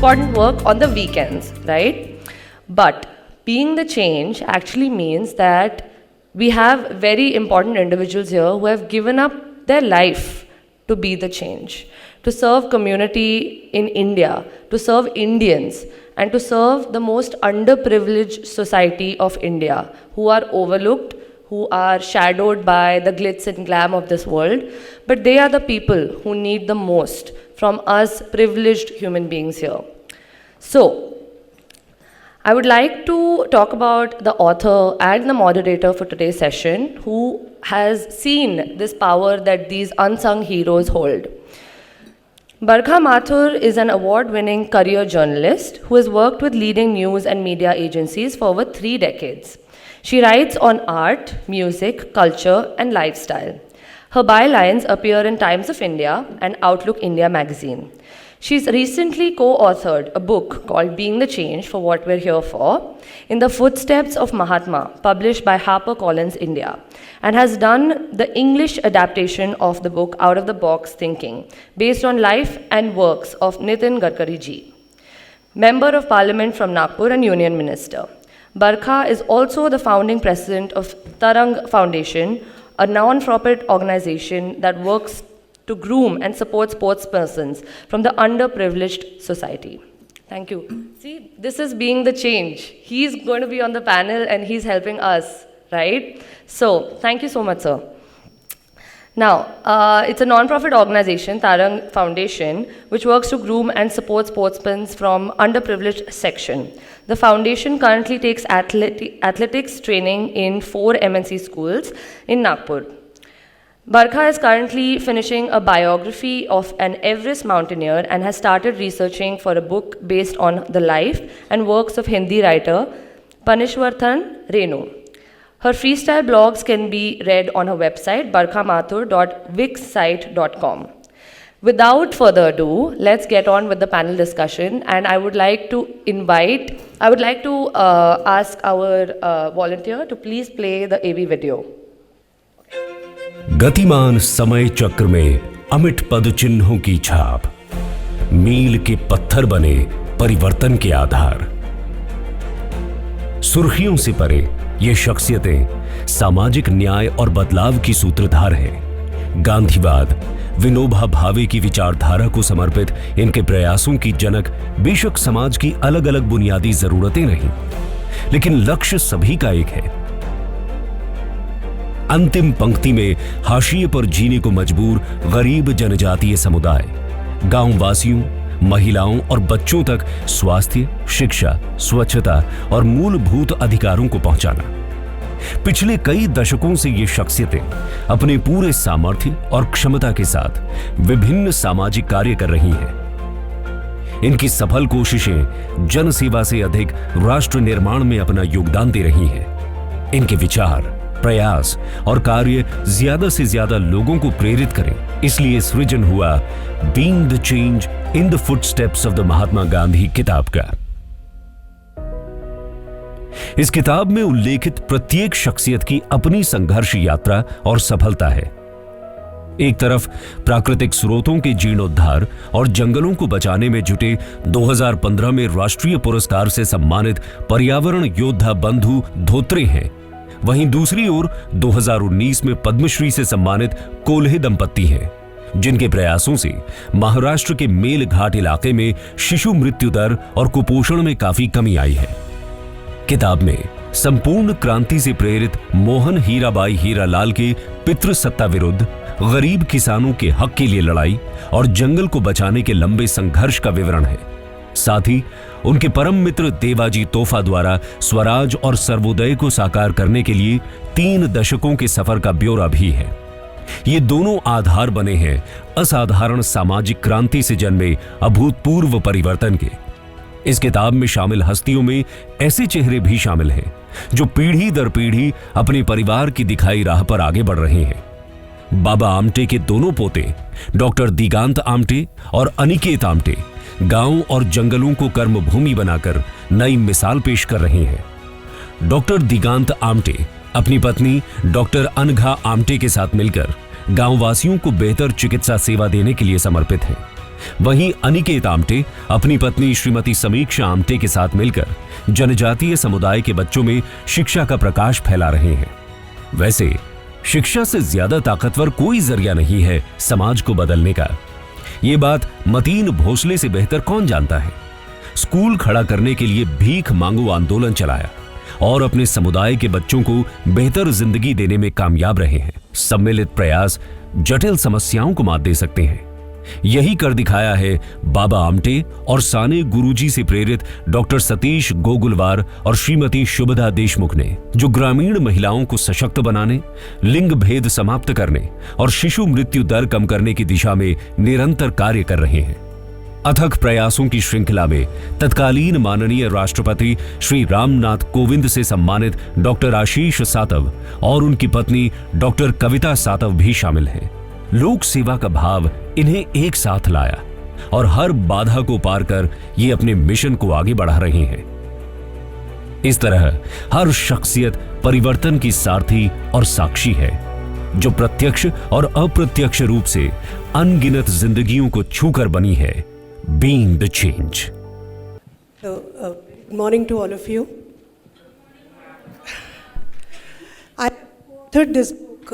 important work on the weekends, right? But being the change actually means that we have very important individuals here who have given up their life to be the change, to serve community in India, to serve Indians, and to serve the most underprivileged society of India, who are overlooked, who are shadowed by the glitz and glam of this world, but they are the people who need the most from us privileged human beings here. So, I would like to talk about the author and the moderator for today's session who has seen this power that these unsung heroes hold. Barkha Mathur is an award-winning career journalist who has worked with leading news and media agencies for over 3 decades. She writes on art, music, culture, and lifestyle. Her bylines appear in Times of India and Outlook India magazine. She's recently co-authored a book called Being the Change for What We're Here For, In the Footsteps of Mahatma, published by HarperCollins India, and has done the English adaptation of the book Out of the Box Thinking, based on life and works of Nitin Gadkari ji, Member of Parliament from Nagpur and Union Minister. Barkha is also the founding president of Tarang Foundation, a non-profit organization that works to groom and support sportspersons from the underprivileged society. Thank you. See, this is being the change. He's going to be on the panel and he's helping us, right? So, thank you so much, sir. Now, it's a non-profit organization, Tarang Foundation, which works to groom and support sportsmen from underprivileged section. The foundation currently takes athletics training in 4 MNC schools in Nagpur. Barkha is currently finishing a biography of an Everest mountaineer and has started researching for a book based on the life and works of Hindi writer Panishwarthan Renu. Her freestyle blogs can be read on her website barkhamathur.wixsite.com. Without further ado, let's get on with the panel discussion, and I would like to ask our volunteer to please play the AV video. गतिमान समय चक्र में अमिट पद चिन्हों की छाप, मील के पत्थर बने परिवर्तन के आधार। सुर्खियों से परे ये शख्सियतें सामाजिक न्याय और बदलाव की सूत्रधार हैं। गांधीवाद, विनोबा भावे की विचारधारा को समर्पित इनके प्रयासों की जनक बेशक समाज की अलग अलग बुनियादी जरूरतें नहीं, लेकिन लक्ष्य सभी का एक है। अंतिम पंक्ति में हाशिए पर जीने को मजबूर गरीब जनजातीय समुदाय, गांव वासियों, महिलाओं और बच्चों तक स्वास्थ्य, शिक्षा, स्वच्छता और मूलभूत अधिकारों को पहुंचाना। पिछले कई दशकों से ये शख्सियतें अपने पूरे सामर्थ्य और क्षमता के साथ विभिन्न सामाजिक कार्य कर रही हैं। इनकी सफल कोशिशें जनसेवा से अधिक राष्ट्र निर्माण में अपना योगदान दे रही हैं। इनके विचार, प्रयास और कार्य ज्यादा से ज्यादा लोगों को प्रेरित करें, इसलिए सृजन हुआ being the change in the footsteps of the Mahatma Gandhi किताब का। इस किताब में उल्लेखित प्रत्येक शख्सियत की अपनी संघर्ष यात्रा और सफलता है। एक तरफ प्राकृतिक स्रोतों के जीर्णोद्धार और जंगलों को बचाने में जुटे 2015 में राष्ट्रीय पुरस्कार से सम्मानित पर्यावरण योद्धा बंधु धोत्रे हैं, वहीं दूसरी ओर 2019 में पद्मश्री से सम्मानित कोल्हे दंपत्ति हैं, जिनके प्रयासों से महाराष्ट्र के मेलघाट इलाके में शिशु मृत्यु दर और कुपोषण में काफी कमी आई है। किताब में संपूर्ण क्रांति से प्रेरित मोहन हीराबाई हीरालाल के पितृसत्ता विरुद्ध, गरीब किसानों के हक के लिए लड़ाई और जंगल को बचाने के लंबे संघर्ष का विवरण है। साथ ही उनके परम मित्र देवाजी तोफा द्वारा स्वराज और सर्वोदय को साकार करने के लिए 3 दशकों के सफर का ब्यौरा भी है। ये दोनों आधार बने हैं असाधारण सामाजिक क्रांति से जन्मे अभूतपूर्व परिवर्तन के। इस किताब में शामिल हस्तियों में ऐसे चेहरे भी शामिल हैं जो पीढ़ी दर पीढ़ी अपने परिवार की दिखाई राह पर आगे बढ़ रहे हैं। बाबा आमटे के दोनों पोते डॉक्टर दिगांत आमटे और अनिकेत आमटे गांव और जंगलों को कर्मभूमि बनाकर नई मिसाल पेश कर रहे हैं। डॉक्टर दिगांत आमटे अपनी पत्नी डॉक्टर अनघा आमटे के साथ मिलकर गांववासियों को बेहतर चिकित्सा सेवा देने के लिए समर्पित हैं। वहीं अनिकेत आमटे अपनी पत्नी श्रीमती समीक्षा आमटे के साथ मिलकर जनजातीय समुदाय के बच्चों में शिक्षा का प्रकाश फैला रहे हैं। वैसे शिक्षा से ज्यादा ताकतवर कोई जरिया नहीं है समाज को बदलने का। ये बात मतीन भोसले से बेहतर कौन जानता है। स्कूल खड़ा करने के लिए भीख मांगो आंदोलन चलाया और अपने समुदाय के बच्चों को बेहतर जिंदगी देने में कामयाब रहे हैं। सम्मिलित प्रयास जटिल समस्याओं को मात दे सकते हैं। यही कर दिखाया है बाबा आमटे और साने गुरुजी से प्रेरित डॉक्टर सतीश गोगुलवार और श्रीमती शुभदा देशमुख ने, जो ग्रामीण महिलाओं को सशक्त बनाने, लिंग भेद समाप्त करने और शिशु मृत्यु दर कम करने की दिशा में निरंतर कार्य कर रहे हैं। अथक प्रयासों की श्रृंखला में तत्कालीन माननीय राष्ट्रपति श्री रामनाथ कोविंद से सम्मानित डॉक्टर आशीष सातव और उनकी पत्नी डॉक्टर कविता सातव भी शामिल हैं। लोक सेवा का भाव इन्हें एक साथ लाया और हर बाधा को पार कर ये अपने मिशन को आगे बढ़ा रहे हैं। इस तरह हर शख्सियत परिवर्तन की सारथी और साक्षी है, जो प्रत्यक्ष और अप्रत्यक्ष रूप से अनगिनत जिंदगियों को छूकर बनी है। Being the change. Good morning to all of you. I authored this book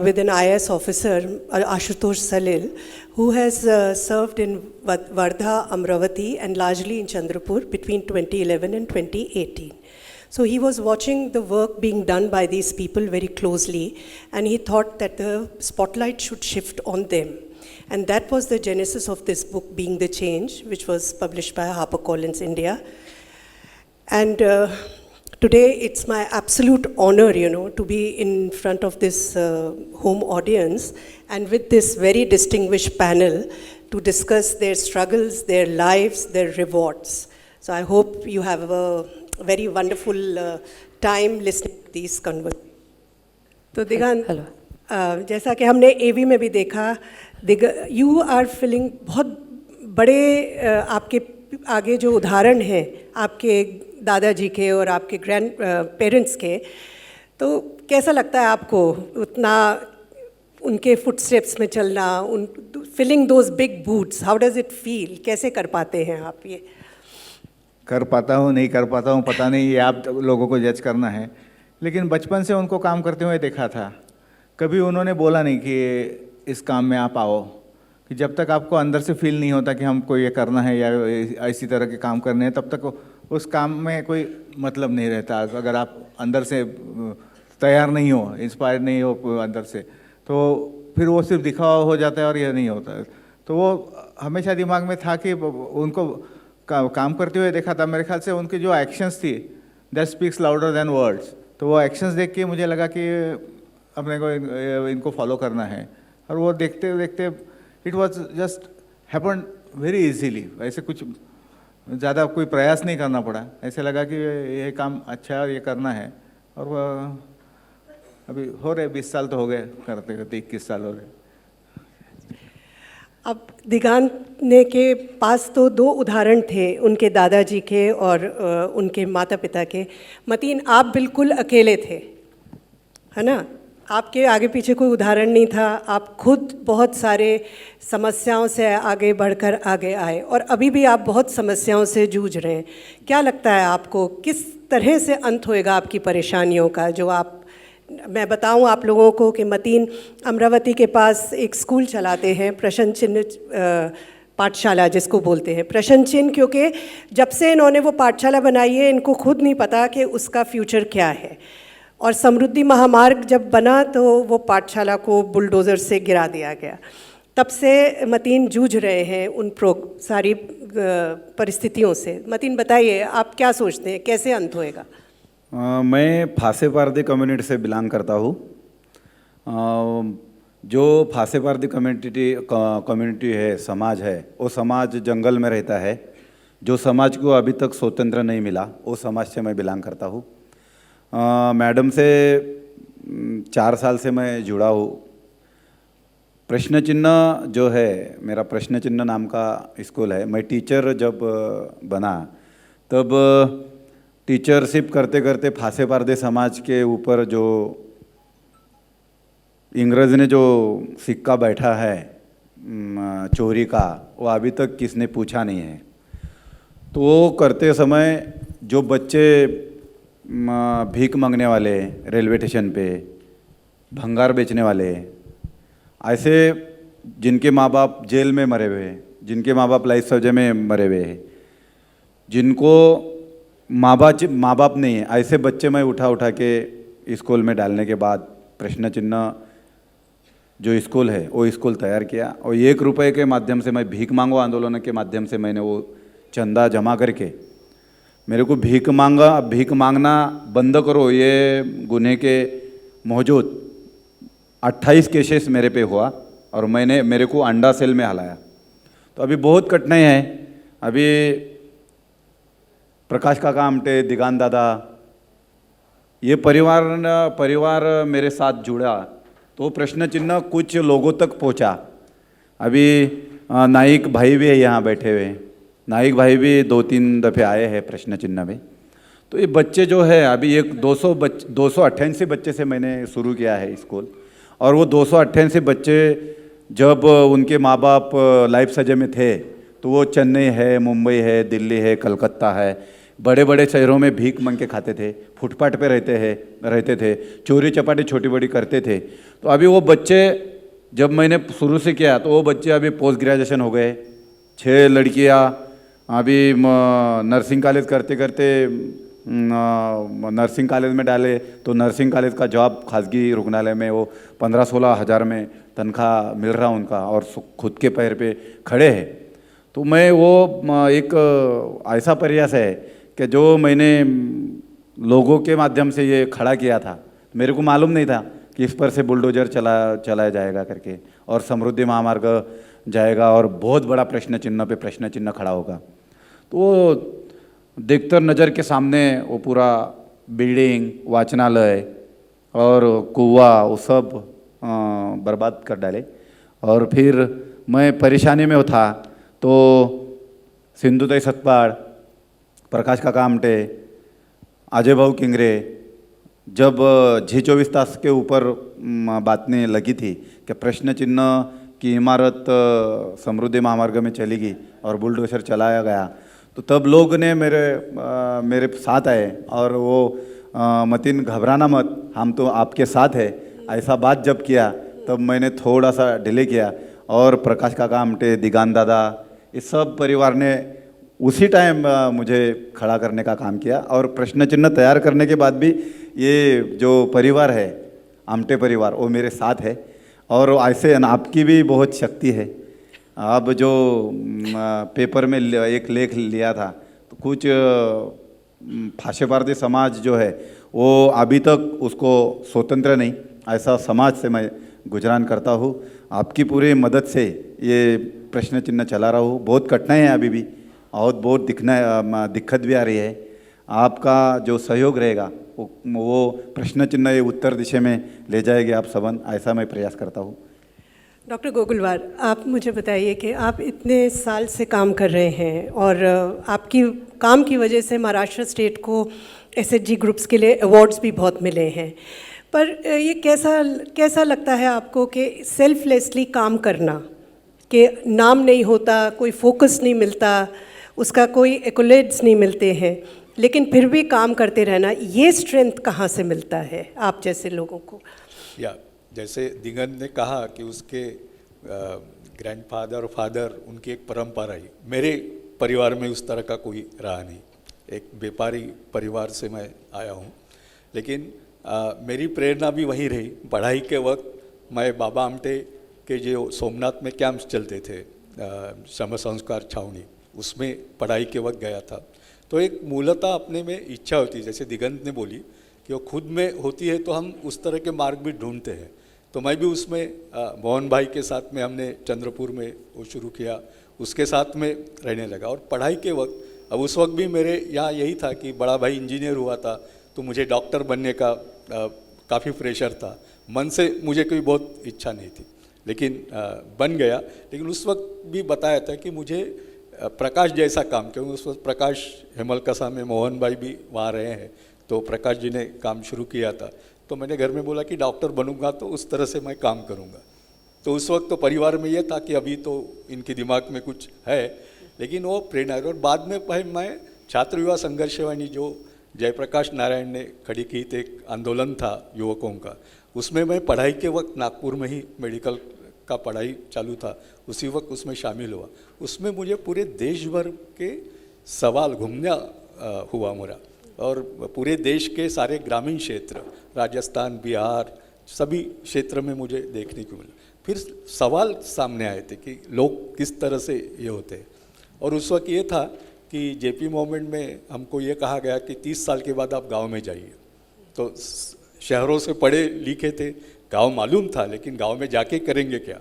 with an IAS officer, Ashutosh Salil, who has served in Wardha, Amravati and largely in Chandrapur between 2011 and 2018. So he was watching the work being done by these people very closely, and he thought that the spotlight should shift on them. And that was the genesis of this book, Being the Change, which was published by HarperCollins India. And today it's my absolute honor, to be in front of this home audience and with this very distinguished panel to discuss their struggles, their lives, their rewards. So I hope you have a very wonderful time listening to these conversations. तो दिगान, जैसा कि हमने एवी में भी देखा, you are feeling बहुत बड़े आपके आगे जो उदाहरण हैं आपके दादाजी के और आपके ग्रैंड पेरेंट्स के, तो कैसा लगता है आपको उतना उनके फुटस्टेप्स में चलना, उन filling those big boots? How does it feel? कैसे कर पाते हैं आप ये? कर पाता हूँ नहीं कर पाता हूँ पता नहीं, ये आप लोगों को जज करना है। लेकिन बचपन से उनको काम करते हुए देखा था। कभी उन्होंने बोला नहीं कि इस काम में आप आओ, कि जब तक आपको अंदर से फील नहीं होता कि हमको ये करना है या इसी तरह के काम करने हैं, तब तक उस काम में कोई मतलब नहीं रहता। अगर आप अंदर से तैयार नहीं हो, इंस्पायर नहीं हो अंदर से, तो फिर वो सिर्फ दिखावा हो जाता है और यह नहीं होता। तो वो हमेशा दिमाग में था कि उनको काम करते हुए देखा था। मेरे ख्याल से उनकी जो एक्शंस थी, that speaks louder than words. तो वो एक्शंस देख के मुझे लगा कि अपने को इनको फॉलो करना है, और वो देखते देखते it was just happen very easily. ऐसे कुछ ज़्यादा कोई प्रयास नहीं करना पड़ा, ऐसे लगा कि ये काम अच्छा है और ये करना है। और वह अभी हो रहे 20 साल तो हो गए करते करते, 21 साल हो गए। अब दिगाने के पास तो दो उदाहरण थे, उनके दादाजी के और उनके माता पिता के। मतीन, आप बिल्कुल अकेले थे, है ना? आपके आगे पीछे कोई उदाहरण नहीं था। आप खुद बहुत सारे समस्याओं से आगे बढ़कर आगे आए, और अभी भी आप बहुत समस्याओं से जूझ रहे हैं। क्या लगता है आपको, किस तरह से अंत होएगा आपकी परेशानियों का? जो आप, मैं बताऊं आप लोगों को कि मतीन अमरावती के पास एक स्कूल चलाते हैं, प्रश्न चिन्ह पाठशाला जिसको बोलते हैं। प्रश्न चिन्ह क्योंकि जब से इन्होंने वो पाठशाला बनाई है, इनको खुद नहीं पता कि उसका फ्यूचर क्या है। और समृद्धि महामार्ग जब बना तो वो पाठशाला को बुलडोज़र से गिरा दिया गया। तब से मतीन जूझ रहे हैं उन सारी परिस्थितियों से। मतीन, बताइए आप क्या सोचते हैं, कैसे अंत होएगा? मैं फासे पारदी कम्युनिटी से बिलोंग करता हूँ। जो फासे पारदी कम्युनिटी है, समाज है, वो समाज जंगल में रहता है। जो समाज को अभी तक स्वतंत्र नहीं मिला, वो समाज से मैं बिलोंग करता हूँ। मैडम से 4 साल से मैं जुड़ा हूँ। प्रश्न चिन्ह जो है, मेरा प्रश्न चिन्ह नाम का स्कूल है। मैं टीचर जब बना तब टीचरशिप करते करते फासे पारदे समाज के ऊपर जो इंग्रज ने जो सिक्का बैठा है चोरी का, वो अभी तक किसने पूछा नहीं है। तो वो करते समय जो बच्चे भीख मांगने वाले, रेलवे स्टेशन पे भंगार बेचने वाले, ऐसे जिनके माँ बाप जेल में मरे हुए हैं, जिनके माँ बाप लाइफ सजा में मरे हुए हैं, जिनको माँ बाप नहीं है, ऐसे बच्चे मैं उठा उठा के स्कूल में डालने के बाद प्रश्न चिन्ह जो स्कूल है वो स्कूल तैयार किया। और 1 रुपये के माध्यम से, मैं भीख मांगो आंदोलन के माध्यम से मैंने वो चंदा जमा करके, मेरे को भीख मांगना बंद करो, ये गुन्हे के मौजूद 28 केसेस मेरे पे हुआ और मेरे को अंडा सेल में हलाया। तो अभी बहुत कठिनाई है। अभी प्रकाश काका आमटे, दिगान दादा, ये परिवार मेरे साथ जुड़ा तो प्रश्न चिन्ह कुछ लोगों तक पहुंचा। अभी नाइक भाई भी है यहाँ बैठे हुए, नाइक भाई भी 2-3 दफ़े आए हैं प्रश्न चिन्ह में। तो ये बच्चे जो है, अभी एक 288 बच्चे से मैंने शुरू किया है स्कूल, और वो 288 बच्चे जब उनके माँ बाप लाइफ सजे में थे तो वो चेन्नई है, मुंबई है, दिल्ली है, कलकत्ता है, बड़े बड़े शहरों में भीख मांग के खाते थे, फुटपाथ पे रहते थे, चोरी चपाटी छोटी बड़ी करते थे। तो अभी वो बच्चे जब मैंने शुरू से किया तो वो बच्चे अभी पोस्ट ग्रेजुएशन हो गए। 6 लड़कियां अभी नर्सिंग कॉलेज करते करते नर्सिंग कॉलेज में डाले तो नर्सिंग कॉलेज का जॉब खासगी रुग्णालय में वो 15-16 हज़ार में तनख्वाह मिल रहा उनका, और खुद के पैर पे खड़े हैं। तो मैं वो एक ऐसा प्रयास है कि जो मैंने लोगों के माध्यम से ये खड़ा किया था, मेरे को मालूम नहीं था कि इस पर से बुलडोजर चलाया जाएगा करके, और समृद्धि महामार्ग जाएगा और बहुत बड़ा प्रश्न चिन्ह पे प्रश्न चिन्ह खड़ा होगा। तो वो देखकर नज़र के सामने वो पूरा बिल्डिंग, वाचनालय और कुआ वो सब बर्बाद कर डाले। और फिर मैं परेशानी में था तो सिंधुताई सतपाल, प्रकाश काका आमटे, अजय भाऊ किंगरे, जब G24 तास के ऊपर बातें लगी थी कि प्रश्न चिन्ह की इमारत समृद्धि महामार्ग में चली गई और बुलडोजर चलाया गया, तो तब लोग ने मेरे साथ आए और वो मतीन घबराना मत, हम तो आपके साथ है, ऐसा बात जब किया तब मैंने थोड़ा सा डिले किया। और प्रकाश काका आमटे, दिगान दादा, इस सब परिवार ने उसी टाइम मुझे खड़ा करने का काम किया। और प्रश्न चिन्ह तैयार करने के बाद भी ये जो परिवार है, आमटे परिवार, वो मेरे साथ है। और ऐसे आपकी भी बहुत शक्ति है। अब जो पेपर में एक लेख लिया था तो कुछ फाशे भारतीय समाज जो है वो अभी तक उसको स्वतंत्र नहीं, ऐसा समाज से मैं गुजरान करता हूँ। आपकी पूरी मदद से ये प्रश्न चिन्ह चला रहा हूँ। बहुत कठिनाई है अभी भी और बहुत दिक्कत भी आ रही है। आपका जो सहयोग रहेगा वो प्रश्न चिन्ह ये उत्तर दिशा में ले जाएगी आप सबन, ऐसा मैं प्रयास करता हूँ। डॉक्टर गोकुलवार, आप मुझे बताइए कि आप इतने साल से काम कर रहे हैं और आपकी काम की वजह से महाराष्ट्र स्टेट को SHG ग्रुप्स के लिए अवार्ड्स भी बहुत मिले हैं, पर ये कैसा लगता है आपको कि सेल्फलेसली काम करना, कि नाम नहीं होता, कोई फोकस नहीं मिलता, उसका कोई एक्कोलेड्स नहीं मिलते हैं, लेकिन फिर भी काम करते रहना, ये स्ट्रेंथ कहाँ से मिलता है आप जैसे लोगों को? जैसे दिगंत ने कहा कि उसके ग्रैंडफादर और फादर, उनकी एक परंपरा ही, मेरे परिवार में उस तरह का कोई रहा नहीं। एक व्यापारी परिवार से मैं आया हूँ, लेकिन मेरी प्रेरणा भी वहीं रही। पढ़ाई के वक्त मैं बाबा आमटे के जो सोमनाथ में कैंप्स चलते थे, श्रम संस्कार छावनी, उसमें पढ़ाई के वक्त गया था। तो एक मूलतः अपने में इच्छा होती है, जैसे दिगंत ने बोली कि वो खुद में होती है तो हम उस तरह के मार्ग भी ढूंढते हैं। तो मैं भी उसमें मोहन भाई के साथ में हमने चंद्रपुर में वो शुरू किया, उसके साथ में रहने लगा। और पढ़ाई के वक्त, अब उस वक्त भी मेरे यहाँ यही था कि बड़ा भाई इंजीनियर हुआ था तो मुझे डॉक्टर बनने का काफ़ी प्रेशर था। मन से मुझे कोई बहुत इच्छा नहीं थी, लेकिन बन गया। लेकिन उस वक्त भी बताया था कि मुझे प्रकाश जैसा काम, क्योंकि उस वक्त प्रकाश हेमलकसा में मोहन भाई भी वहाँ रहे हैं, तो प्रकाश जी ने काम शुरू किया था। तो मैंने घर में बोला कि डॉक्टर बनूंगा तो उस तरह से मैं काम करूंगा। तो उस वक्त तो परिवार में ये था कि अभी तो इनके दिमाग में कुछ है, लेकिन वो प्रेरणा। और बाद में भाई मैं छात्र युवा संघर्ष सेवानी जो जयप्रकाश नारायण ने खड़ी की थी, एक आंदोलन था युवकों का, उसमें मैं पढ़ाई के वक्त नागपुर में ही मेडिकल का पढ़ाई चालू था, उसी वक्त उसमें शामिल हुआ। उसमें मुझे पूरे देश भर के सवाल घूमना हुआ मेरा, और पूरे देश के सारे ग्रामीण क्षेत्र, राजस्थान, बिहार, सभी क्षेत्र में मुझे देखने को मिला। फिर सवाल सामने आए थे कि लोग किस तरह से ये होते हैं। और उस वक्त ये था कि जेपी मूवमेंट में हमको ये कहा गया कि 30 साल के बाद आप गांव में जाइए। तो शहरों से पढ़े लिखे थे, गांव मालूम था, लेकिन गांव में जाके करेंगे क्या।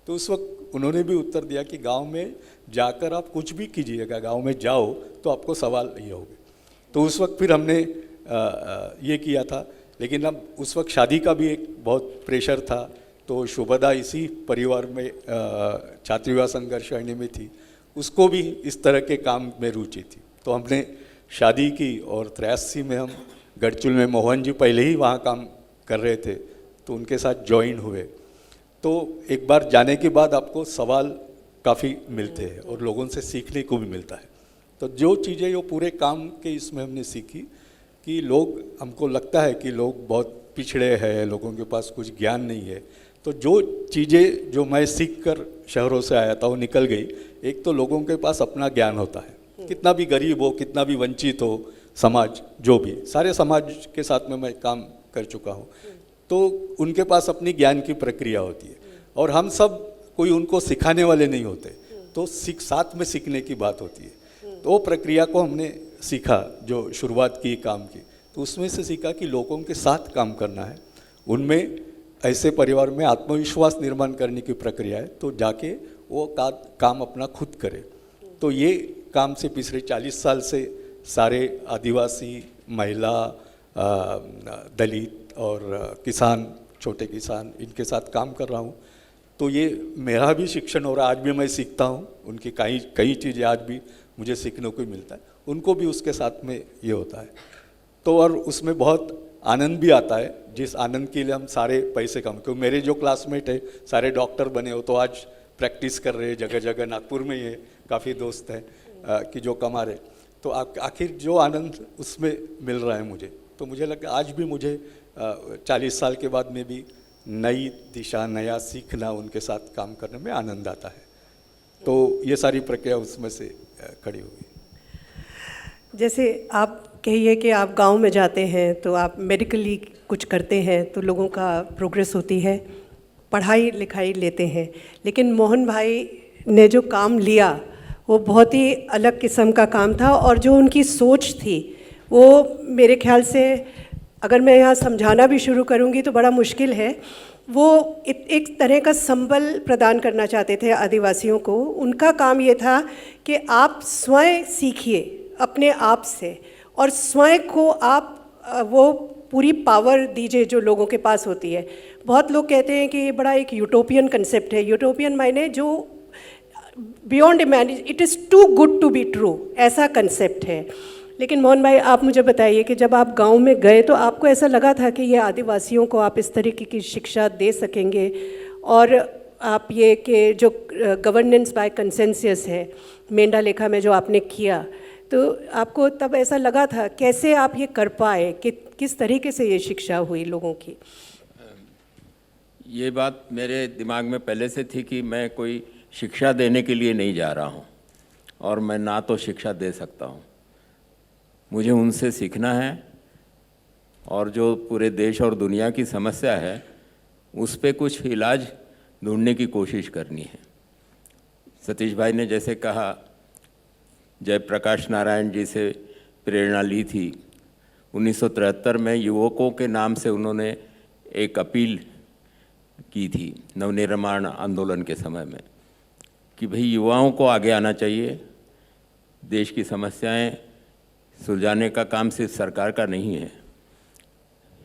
तो उस वक्त उन्होंने भी उत्तर दिया कि गांव में जाकर आप कुछ भी कीजिएगा, गांव में जाओ तो आपको सवाल ये होंगे। तो उस वक्त फिर हमने ये किया था, लेकिन अब उस वक्त शादी का भी एक बहुत प्रेशर था। तो शुभदा इसी परिवार में छात्र युवा संघर्ष समिति में थी, उसको भी इस तरह के काम में रुचि थी। तो हमने शादी की और 83 में हम गढ़चुल में, मोहन जी पहले ही वहाँ काम कर रहे थे, तो उनके साथ ज्वाइन हुए। तो एक बार जाने के बाद आपको सवाल काफ़ी मिलते हैं और लोगों से सीखने को भी मिलता है। तो जो चीज़ें वो पूरे काम के इसमें हमने सीखी कि लोग, हमको लगता है कि लोग बहुत पिछड़े हैं, लोगों के पास कुछ ज्ञान नहीं है। तो जो चीज़ें जो मैं सीख कर शहरों से आया था वो निकल गई। एक तो लोगों के पास अपना ज्ञान होता है, कितना भी गरीब हो, कितना भी वंचित हो समाज, जो भी सारे समाज के साथ में मैं काम कर चुका हूँ, तो उनके पास अपनी ज्ञान की प्रक्रिया होती है और हम सब कोई उनको सिखाने वाले नहीं होते, तो साथ में सीखने की बात होती है। तो वो प्रक्रिया को हमने सीखा, जो शुरुआत की काम की, तो उसमें से सीखा कि लोगों के साथ काम करना है, उनमें ऐसे परिवार में आत्मविश्वास निर्माण करने की प्रक्रिया है, तो जाके वो काम अपना खुद करे। तो ये काम से पिछले 40 साल से सारे आदिवासी, महिला, दलित और किसान, छोटे किसान, इनके साथ काम कर रहा हूँ। तो ये मेरा भी शिक्षण हो रहा है, आज भी मैं सीखता हूँ, उनकी कई चीज़ें आज भी मुझे सीखने को मिलता है, उनको भी उसके साथ में ये होता है। तो और उसमें बहुत आनंद भी आता है, जिस आनंद के लिए हम सारे पैसे कम, क्योंकि मेरे जो क्लासमेट है सारे डॉक्टर बने हो, तो आज प्रैक्टिस कर रहे हैं जगह जगह, नागपुर में ही है, काफ़ी दोस्त हैं कि जो कमा रहे। तो आखिर जो आनंद उसमें मिल रहा है मुझे, तो मुझे लगा आज भी मुझे 40 साल के बाद में भी नई दिशा, नया सीखना, उनके साथ काम करने में आनंद आता है। तो ये सारी प्रक्रिया उसमें से खड़ी हुई। जैसे आप कहिए कि आप गांव में जाते हैं तो आप मेडिकली कुछ करते हैं, तो लोगों का प्रोग्रेस होती है, पढ़ाई लिखाई लेते हैं, लेकिन मोहन भाई ने जो काम लिया वो बहुत ही अलग किस्म का काम था, और जो उनकी सोच थी वो मेरे ख्याल से, अगर मैं यहाँ समझाना भी शुरू करूँगी तो बड़ा मुश्किल है। वो एक तरह का संबल प्रदान करना चाहते थे आदिवासियों को। उनका काम ये था कि आप स्वयं सीखिए अपने आप से, और स्वयं को आप वो पूरी पावर दीजिए जो लोगों के पास होती है। बहुत लोग कहते हैं कि ये बड़ा एक यूटोपियन कंसेप्ट है। यूटोपियन मायने जो beyond imagine, it is too good to be true, ऐसा कंसेप्ट है। लेकिन मोहन भाई, आप मुझे बताइए कि जब आप गांव में गए तो आपको ऐसा लगा था कि ये आदिवासियों को आप इस तरीके की शिक्षा दे सकेंगे, और आप ये कि जो गवर्नेंस बाय कंसेंसस है मेंढा लेखा में जो आपने किया, तो आपको तब ऐसा लगा था, कैसे आप ये कर पाए, कि किस तरीके से ये शिक्षा हुई लोगों की? ये बात मेरे दिमाग में पहले से थी कि मैं कोई शिक्षा देने के लिए नहीं जा रहा हूँ, और मैं ना तो शिक्षा दे सकता हूँ। मुझे उनसे सीखना है, और जो पूरे देश और दुनिया की समस्या है उस पे कुछ इलाज ढूंढने की कोशिश करनी है। सतीश भाई ने जैसे कहा, जयप्रकाश नारायण जी से प्रेरणा ली थी। 1973 में युवकों के नाम से उन्होंने एक अपील की थी नवनिर्माण आंदोलन के समय में, कि भाई युवाओं को आगे आना चाहिए, देश की समस्याएं सुलझाने का काम सिर्फ सरकार का नहीं है,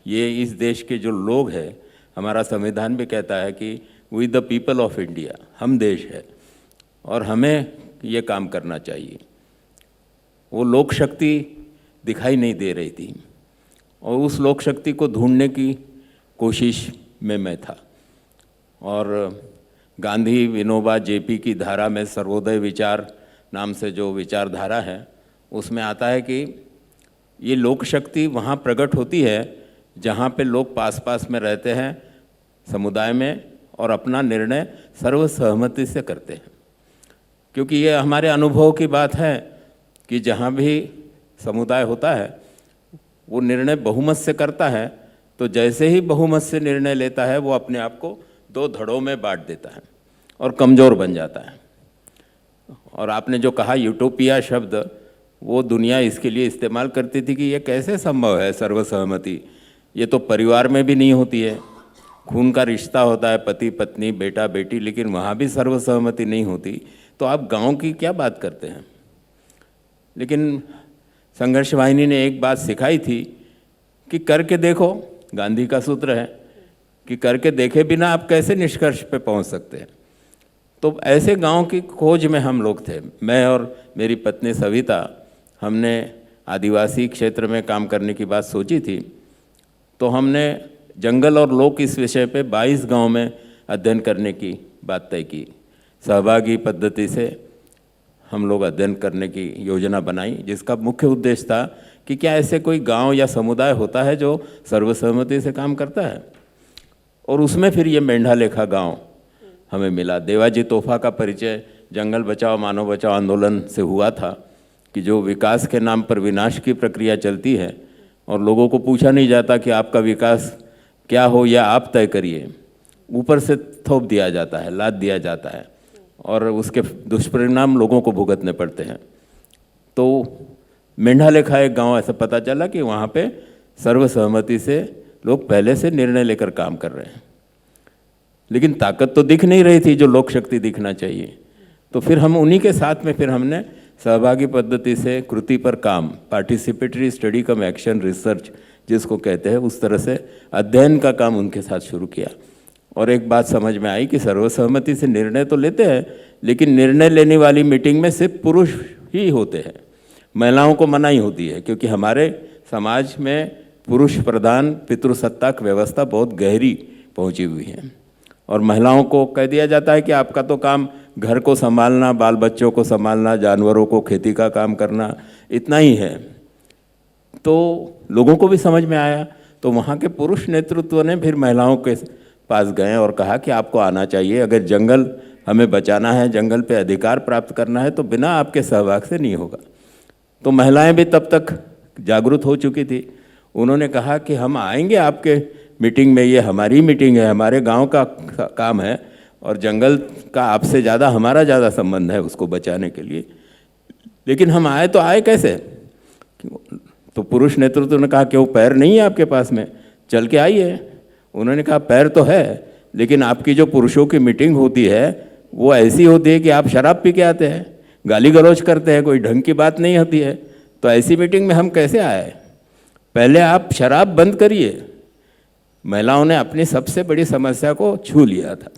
ये इस देश के जो लोग हैं, हमारा संविधान भी कहता है कि we the people of India, हम देश है, और हमें ये काम करना चाहिए। वो लोक शक्ति दिखाई नहीं दे रही थी, और उस लोक शक्ति को ढूंढने की कोशिश में मैं था। और गांधी विनोबा जेपी की धारा में सर्वोदय विचार नाम से जो विचारधारा है उसमें आता है कि ये लोक शक्ति वहाँ प्रकट होती है जहाँ पे लोग पास पास में रहते हैं समुदाय में और अपना निर्णय सर्वसहमति से करते हैं। क्योंकि ये हमारे अनुभव की बात है कि जहाँ भी समुदाय होता है वो निर्णय बहुमत से करता है, तो जैसे ही बहुमत से निर्णय लेता है वो अपने आप को दो धड़ों में बांट देता है और कमज़ोर बन जाता है। और आपने जो कहा यूटोपिया शब्द, वो दुनिया इसके लिए इस्तेमाल करती थी कि ये कैसे संभव है सर्वसहमति, ये तो परिवार में भी नहीं होती है, खून का रिश्ता होता है पति पत्नी बेटा बेटी, लेकिन वहाँ भी सर्वसहमति नहीं होती, तो आप गांव की क्या बात करते हैं। लेकिन संघर्ष वाहिनी ने एक बात सिखाई थी कि करके देखो, गांधी का सूत्र है कि करके देखे बिना आप कैसे निष्कर्ष पे पहुंच सकते हैं। तो ऐसे गांव की खोज में हम लोग थे, मैं और मेरी पत्नी सविता, हमने आदिवासी क्षेत्र में काम करने की बात सोची थी, तो हमने जंगल और लोक इस विषय पे 22 गांव में अध्ययन करने की बात तय की। सहभागी पद्धति से हम लोग अध्ययन करने की योजना बनाई, जिसका मुख्य उद्देश्य था कि क्या ऐसे कोई गांव या समुदाय होता है जो सर्वसहमति से काम करता है। और उसमें फिर ये मेंढा लेखा गांव हमें मिला। देवाजी तोहफा का परिचय जंगल बचाओ मानव बचाओ आंदोलन से हुआ था कि जो विकास के नाम पर विनाश की प्रक्रिया चलती है और लोगों को पूछा नहीं जाता कि आपका विकास क्या हो या आप तय करिए, ऊपर से थोप दिया जाता है, लाद दिया जाता है और उसके दुष्परिणाम लोगों को भुगतने पड़ते हैं। तो मेंढा लेखा एक गांव ऐसा पता चला कि वहाँ पे सर्वसहमति से लोग पहले से निर्णय लेकर काम कर रहे हैं, लेकिन ताकत तो दिख नहीं रही थी जो लोक शक्ति दिखना चाहिए। तो फिर हम उन्हीं के साथ में फिर हमने सहभागी पद्धति से कृति पर काम, पार्टिसिपेटरी स्टडी कम एक्शन रिसर्च जिसको कहते हैं, उस तरह से अध्ययन का काम उनके साथ शुरू किया। और एक बात समझ में आई कि सर्वसहमति से निर्णय तो लेते हैं, लेकिन निर्णय लेने वाली मीटिंग में सिर्फ पुरुष ही होते हैं, महिलाओं को मनाही होती है, क्योंकि हमारे समाज में पुरुष प्रधान पितृसत्ताक व्यवस्था बहुत गहरी पहुंची हुई है और महिलाओं को कह दिया जाता है कि आपका तो काम घर को संभालना, बाल बच्चों को संभालना, जानवरों को खेती का काम करना, इतना ही है। तो लोगों को भी समझ में आया, तो वहाँ के पुरुष नेतृत्व ने फिर महिलाओं के पास गए और कहा कि आपको आना चाहिए, अगर जंगल हमें बचाना है, जंगल पे अधिकार प्राप्त करना है, तो बिना आपके सहभाग से नहीं होगा। तो महिलाएं भी तब तक जागरूक हो चुकी थी। उन्होंने कहा कि हम आएंगे आपके मीटिंग में, ये हमारी मीटिंग है, हमारे गांव का काम है और जंगल का आपसे ज़्यादा हमारा ज़्यादा संबंध है उसको बचाने के लिए, लेकिन हम आए तो आए कैसे। तो पुरुष नेतृत्व ने कहा कि वो पैर नहीं है आपके पास में, चल के आइए। उन्होंने कहा पैर तो है, लेकिन आपकी जो पुरुषों की मीटिंग होती है वो ऐसी होती है कि आप शराब पी के आते हैं, गाली गलौज करते हैं, कोई ढंग की बात नहीं होती है, तो ऐसी मीटिंग में हम कैसे आए। पहले आप शराब बंद करिए। महिलाओं ने अपनी सबसे बड़ी समस्या को छू लिया था,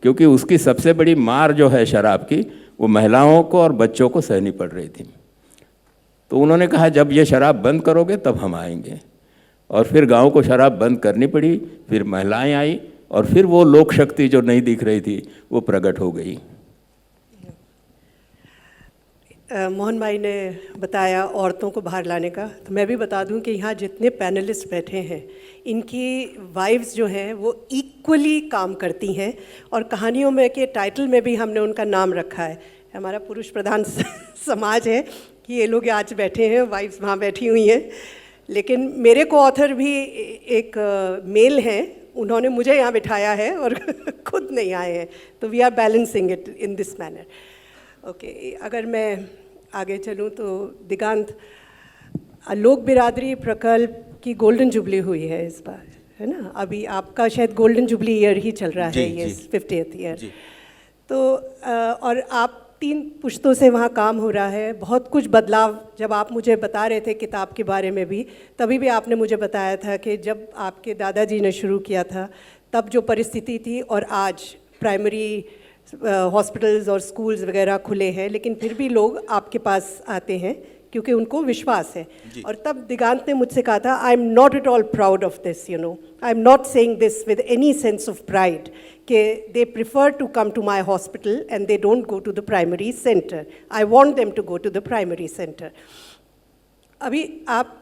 क्योंकि उसकी सबसे बड़ी मार जो है शराब की, वो महिलाओं को और बच्चों को सहनी पड़ रही थी। तो उन्होंने कहा जब ये शराब बंद करोगे तब हम आएंगे। और फिर गांव को शराब बंद करनी पड़ी, फिर महिलाएं आई और फिर वो लोक शक्ति जो नहीं दिख रही थी वो प्रकट हो गई। मोहन भाई ने बताया औरतों को बाहर लाने का, तो मैं भी बता दूं कि यहाँ जितने पैनलिस्ट बैठे हैं इनकी वाइफ्स जो हैं वो इक्वली काम करती हैं, और कहानियों में के टाइटल में भी हमने उनका नाम रखा है। हमारा पुरुष प्रधान समाज है कि ये लोग आज बैठे हैं, वाइफ्स वहाँ बैठी हुई हैं, लेकिन मेरे को ऑथर भी एक मेल हैं, उन्होंने मुझे यहाँ बिठाया है और खुद नहीं आए हैं, तो we are balancing it in this manner. Okay, अगर मैं आगे चलूँ तो दिगांत, लोक बिरादरी प्रकल्प की गोल्डन जुबली हुई है इस बार, है ना। अभी आपका शायद गोल्डन जुबली ईयर ही चल रहा है, ये 50th ईयर। तो और आप 3 पुश्तों से वहाँ काम हो रहा है, बहुत कुछ बदलाव। जब आप मुझे बता रहे थे किताब के बारे में भी, तभी भी आपने मुझे बताया था कि जब आपके दादाजी ने शुरू किया था तब जो परिस्थिति थी और आज प्राइमरी हॉस्पिटल्स और स्कूल्स वगैरह खुले हैं, लेकिन फिर भी लोग आपके पास आते हैं क्योंकि उनको विश्वास है। और तब दिगांत ने मुझसे कहा था, I am not at all proud of this, you know, I am not saying this with any sense of pride, कि they prefer to come to my hospital and they don't go to the primary centre, I want them to go to the primary centre. अभी आप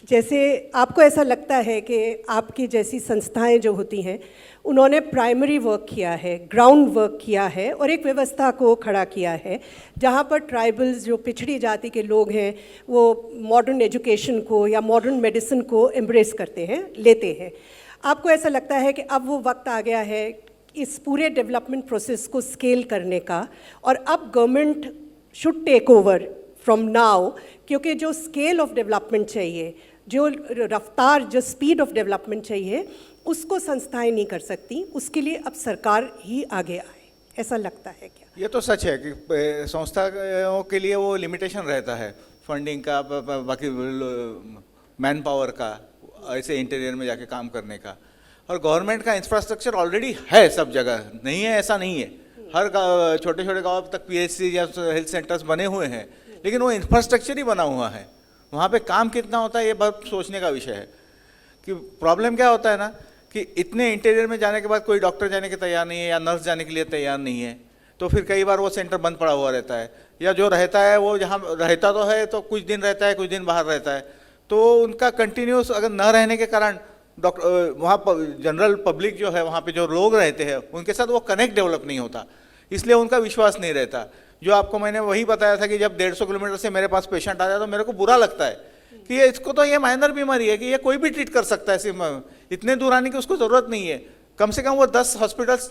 जैसे, आपको ऐसा लगता है कि आपकी जैसी संस्थाएं जो होती हैं उन्होंने प्राइमरी वर्क किया है, ग्राउंड वर्क किया है और एक व्यवस्था को खड़ा किया है जहाँ पर ट्राइबल्स, जो पिछड़ी जाति के लोग हैं, वो मॉडर्न एजुकेशन को या मॉडर्न मेडिसिन को एम्ब्रेस करते हैं, लेते हैं। आपको ऐसा लगता है कि अब वो वक्त आ गया है इस पूरे डेवलपमेंट प्रोसेस को स्केल करने का, और अब government should take over from now, क्योंकि जो स्केल ऑफ डेवलपमेंट चाहिए, जो रफ्तार, जो स्पीड ऑफ डेवलपमेंट चाहिए, उसको संस्थाएं नहीं कर सकती, उसके लिए अब सरकार ही आगे आए, ऐसा लगता है क्या? ये तो सच है कि संस्थाओं के लिए वो लिमिटेशन रहता है, फंडिंग का, बाकी मैन पावर का, ऐसे इंटीरियर में जाके काम करने का। और गवर्नमेंट का इंफ्रास्ट्रक्चर ऑलरेडी है सब जगह, नहीं है ऐसा नहीं है, हर छोटे छोटे गाँव तक PHC या हेल्थ सेंटर्स बने हुए हैं, लेकिन वो इंफ्रास्ट्रक्चर ही बना हुआ है। वहाँ पे काम कितना होता है ये बहुत सोचने का विषय है। कि प्रॉब्लम क्या होता है ना, कि इतने इंटीरियर में जाने के बाद कोई डॉक्टर जाने के तैयार नहीं है या नर्स जाने के लिए तैयार नहीं है, तो फिर कई बार वो सेंटर बंद पड़ा हुआ रहता है, या जो रहता है वो जहाँ रहता तो है तो कुछ दिन रहता है, कुछ दिन बाहर रहता है, तो उनका कंटिन्यूस अगर न रहने के कारण डॉक्टर, वहाँ जनरल पब्लिक जो है, वहाँ पे जो लोग रहते हैं उनके साथ वो कनेक्ट डेवलप नहीं होता, इसलिए उनका विश्वास नहीं रहता। जो आपको मैंने वही बताया था कि जब 150 किलोमीटर से मेरे पास पेशेंट आ जाए तो मेरे को बुरा लगता है कि ये, इसको तो ये माइनर बीमारी है कि ये कोई भी ट्रीट कर सकता है, सिर्फ इतने दूर आने की उसको ज़रूरत नहीं है। कम से कम वो 10 हॉस्पिटल्स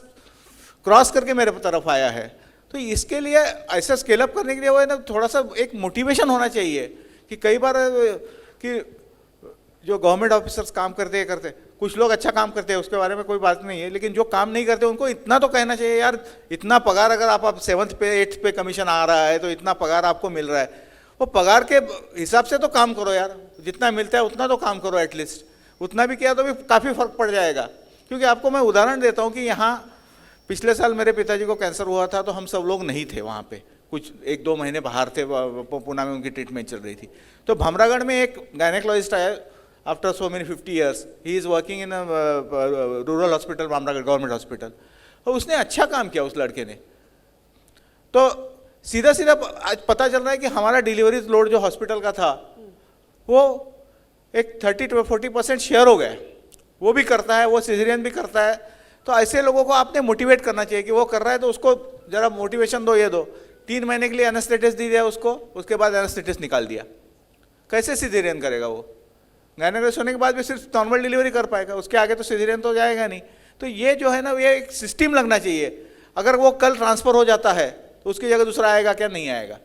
क्रॉस करके मेरे तरफ आया है। तो इसके लिए ऐसा स्केल अप करने के लिए वो है ना, थोड़ा सा एक मोटिवेशन होना चाहिए कि कई बार कि जो गवर्नमेंट ऑफिसर्स काम करते हैं, कुछ लोग अच्छा काम करते हैं, उसके बारे में कोई बात नहीं है, लेकिन जो काम नहीं करते उनको इतना तो कहना चाहिए, यार इतना पगार, अगर आप 7th पे 8th पे कमीशन आ रहा है तो इतना पगार आपको मिल रहा है, वो पगार के हिसाब से तो काम करो यार, जितना मिलता है उतना तो काम करो एटलीस्ट। उतना भी किया तो भी काफ़ी फर्क पड़ जाएगा। क्योंकि आपको मैं उदाहरण देता हूँ कि यहाँ पिछले साल मेरे पिताजी को कैंसर हुआ था, तो हम सब लोग नहीं थे वहाँ पे, कुछ 1-2 महीने बाहर थे, पूना में उनकी ट्रीटमेंट चल रही थी। तो भमरागढ़ में एक गायनेकोलॉजिस्ट आया, after so many 50 years, he is working in rural hospital Bhamragad, government hospital, और उसने अच्छा काम किया उस लड़के ने। तो सीधा सीधा आज पता चल रहा है कि हमारा डिलीवरी लोड जो हॉस्पिटल का था वो एक 30-40% शेयर हो गया। वो भी करता है, वो सिजेरियन भी करता है। तो ऐसे लोगों को आपने मोटिवेट करना चाहिए कि वो कर रहा है तो उसको जरा मोटिवेशन दो, ये दो। 3 महीने के लिए एनेस्थेटिस दी दिया उसको, उसके बाद एनेस्थेटिस निकाल दिया। कैसे सिजेरियन करेगा वो? गायनेकोलॉजिस्ट होने के बाद भी सिर्फ नॉर्मल डिलीवरी कर पाएगा, उसके आगे तो सिजेरियन तो जाएगा नहीं। तो ये जो है ना, ये एक सिस्टम लगना चाहिए। अगर वो कल ट्रांसफ़र हो जाता है तो उसकी जगह दूसरा आएगा क्या? नहीं आएगा।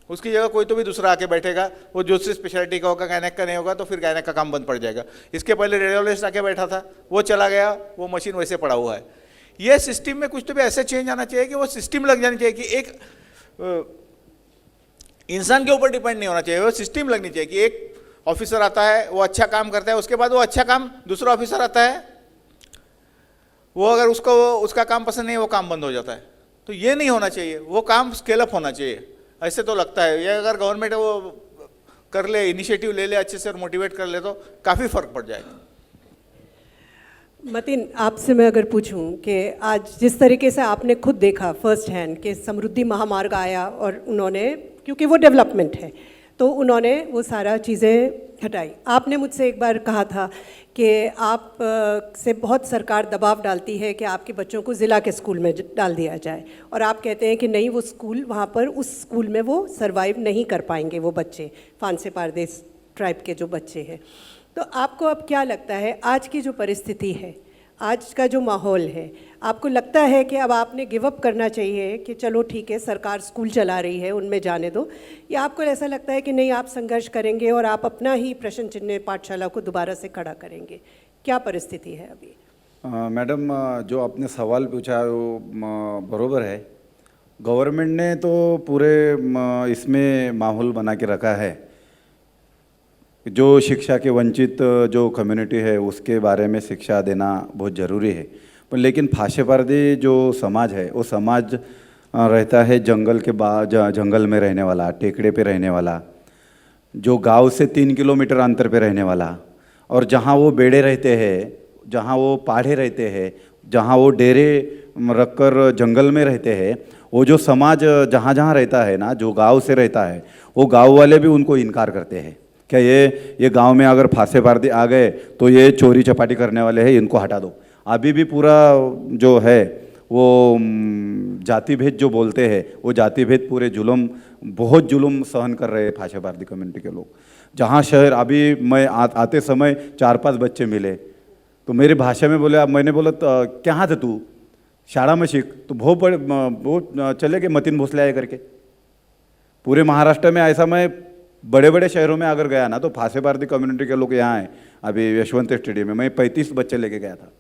उसकी जगह कोई तो भी दूसरा आके बैठेगा, वो जो स्पेशलिटी का होगा, गायनेक का नहीं होगा, तो फिर गायनेक का काम बंद पड़ जाएगा। इसके पहले रेडियोलॉजिस्ट आके बैठा था, वो चला गया, वो मशीन वैसे पड़ा हुआ है। ये सिस्टम में कुछ तो भी ऐसे चेंज आना चाहिए कि वो सिस्टम लग जानी चाहिए कि एक इंसान के ऊपर डिपेंड नहीं होना चाहिए, वो सिस्टम लगनी चाहिए कि एक ऑफिसर आता है, वो अच्छा काम करता है, उसके बाद वो अच्छा काम दूसरा ऑफिसर आता है, वो अगर उसको उसका काम पसंद नहीं है, वो काम बंद हो जाता है। तो ये नहीं होना चाहिए, वो काम स्केल अप होना चाहिए। ऐसे तो लगता है ये अगर गवर्नमेंट वो कर ले, इनिशिएटिव ले ले अच्छे से और मोटिवेट कर ले तो काफ़ी फर्क पड़ जाएगा। मतीन, आपसे मैं अगर पूछूं कि आज जिस तरीके से आपने खुद देखा फर्स्ट हैंड कि समृद्धि महामार्ग आया और उन्होंने, क्योंकि वो डेवलपमेंट है, तो उन्होंने वो सारा चीज़ें हटाई। आपने मुझसे एक बार कहा था कि आप से बहुत सरकार दबाव डालती है कि आपके बच्चों को ज़िला के स्कूल में डाल दिया जाए, और आप कहते हैं कि नहीं, वो स्कूल वहाँ पर उस स्कूल में वो सरवाइव नहीं कर पाएंगे, वो बच्चे फांसे पारदेस ट्राइब के जो बच्चे हैं। तो आपको अब क्या लगता है, आज की जो परिस्थिति है, आज का जो माहौल है, आपको लगता है कि अब आपने गिव अप करना चाहिए कि चलो ठीक है, सरकार स्कूल चला रही है, उनमें जाने दो, या आपको ऐसा लगता है कि नहीं, आप संघर्ष करेंगे और आप अपना ही प्रश्न चिन्ह पाठशाला को दोबारा से खड़ा करेंगे? क्या परिस्थिति है अभी? मैडम, जो आपने सवाल पूछा वो बरोबर है। गवर्नमेंट ने तो पूरे इसमें माहौल बना के रखा है, जो शिक्षा के वंचित जो कम्युनिटी है उसके बारे में शिक्षा देना बहुत ज़रूरी है। पर लेकिन फाशे पर्दे जो समाज है, वो समाज रहता है जंगल के जंगल में रहने वाला, टेकड़े पे रहने वाला, जो गांव से 3 किलोमीटर अंतर पे रहने वाला, और जहाँ वो बेड़े रहते हैं, जहाँ वो पाढ़े रहते हैं, जहाँ वो डेरे रखकर जंगल में रहते हैं, वो जो समाज जहाँ जहाँ रहता है ना, जो गांव से रहता है, वो गांव वाले भी उनको इनकार करते हैं। क्या ये गांव में अगर फांसे पारदी आ गए तो ये चोरी चपाटी करने वाले हैं, इनको हटा दो। अभी भी पूरा जो है वो जाति भेद जो बोलते हैं, वो जाति भेद पूरे बहुत जुल्म सहन कर रहे हैं फांसे पारदी कम्युनिटी के लोग। जहाँ शहर अभी मैं आते समय 4-5 बच्चे मिले तो मेरी भाषा में बोले, मैंने बोला कहाँ थे तू, शाड़ा में सीख, तो बहुत चले गए मतीन भोसले आए करके। पूरे महाराष्ट्र में ऐसा मैं बड़े बड़े शहरों में अगर गया ना तो फांसे पारदी कम्युनिटी के लोग यहाँ हैं। अभी यशवंत स्टेडियम में मैं 35 बच्चे लेके गया था।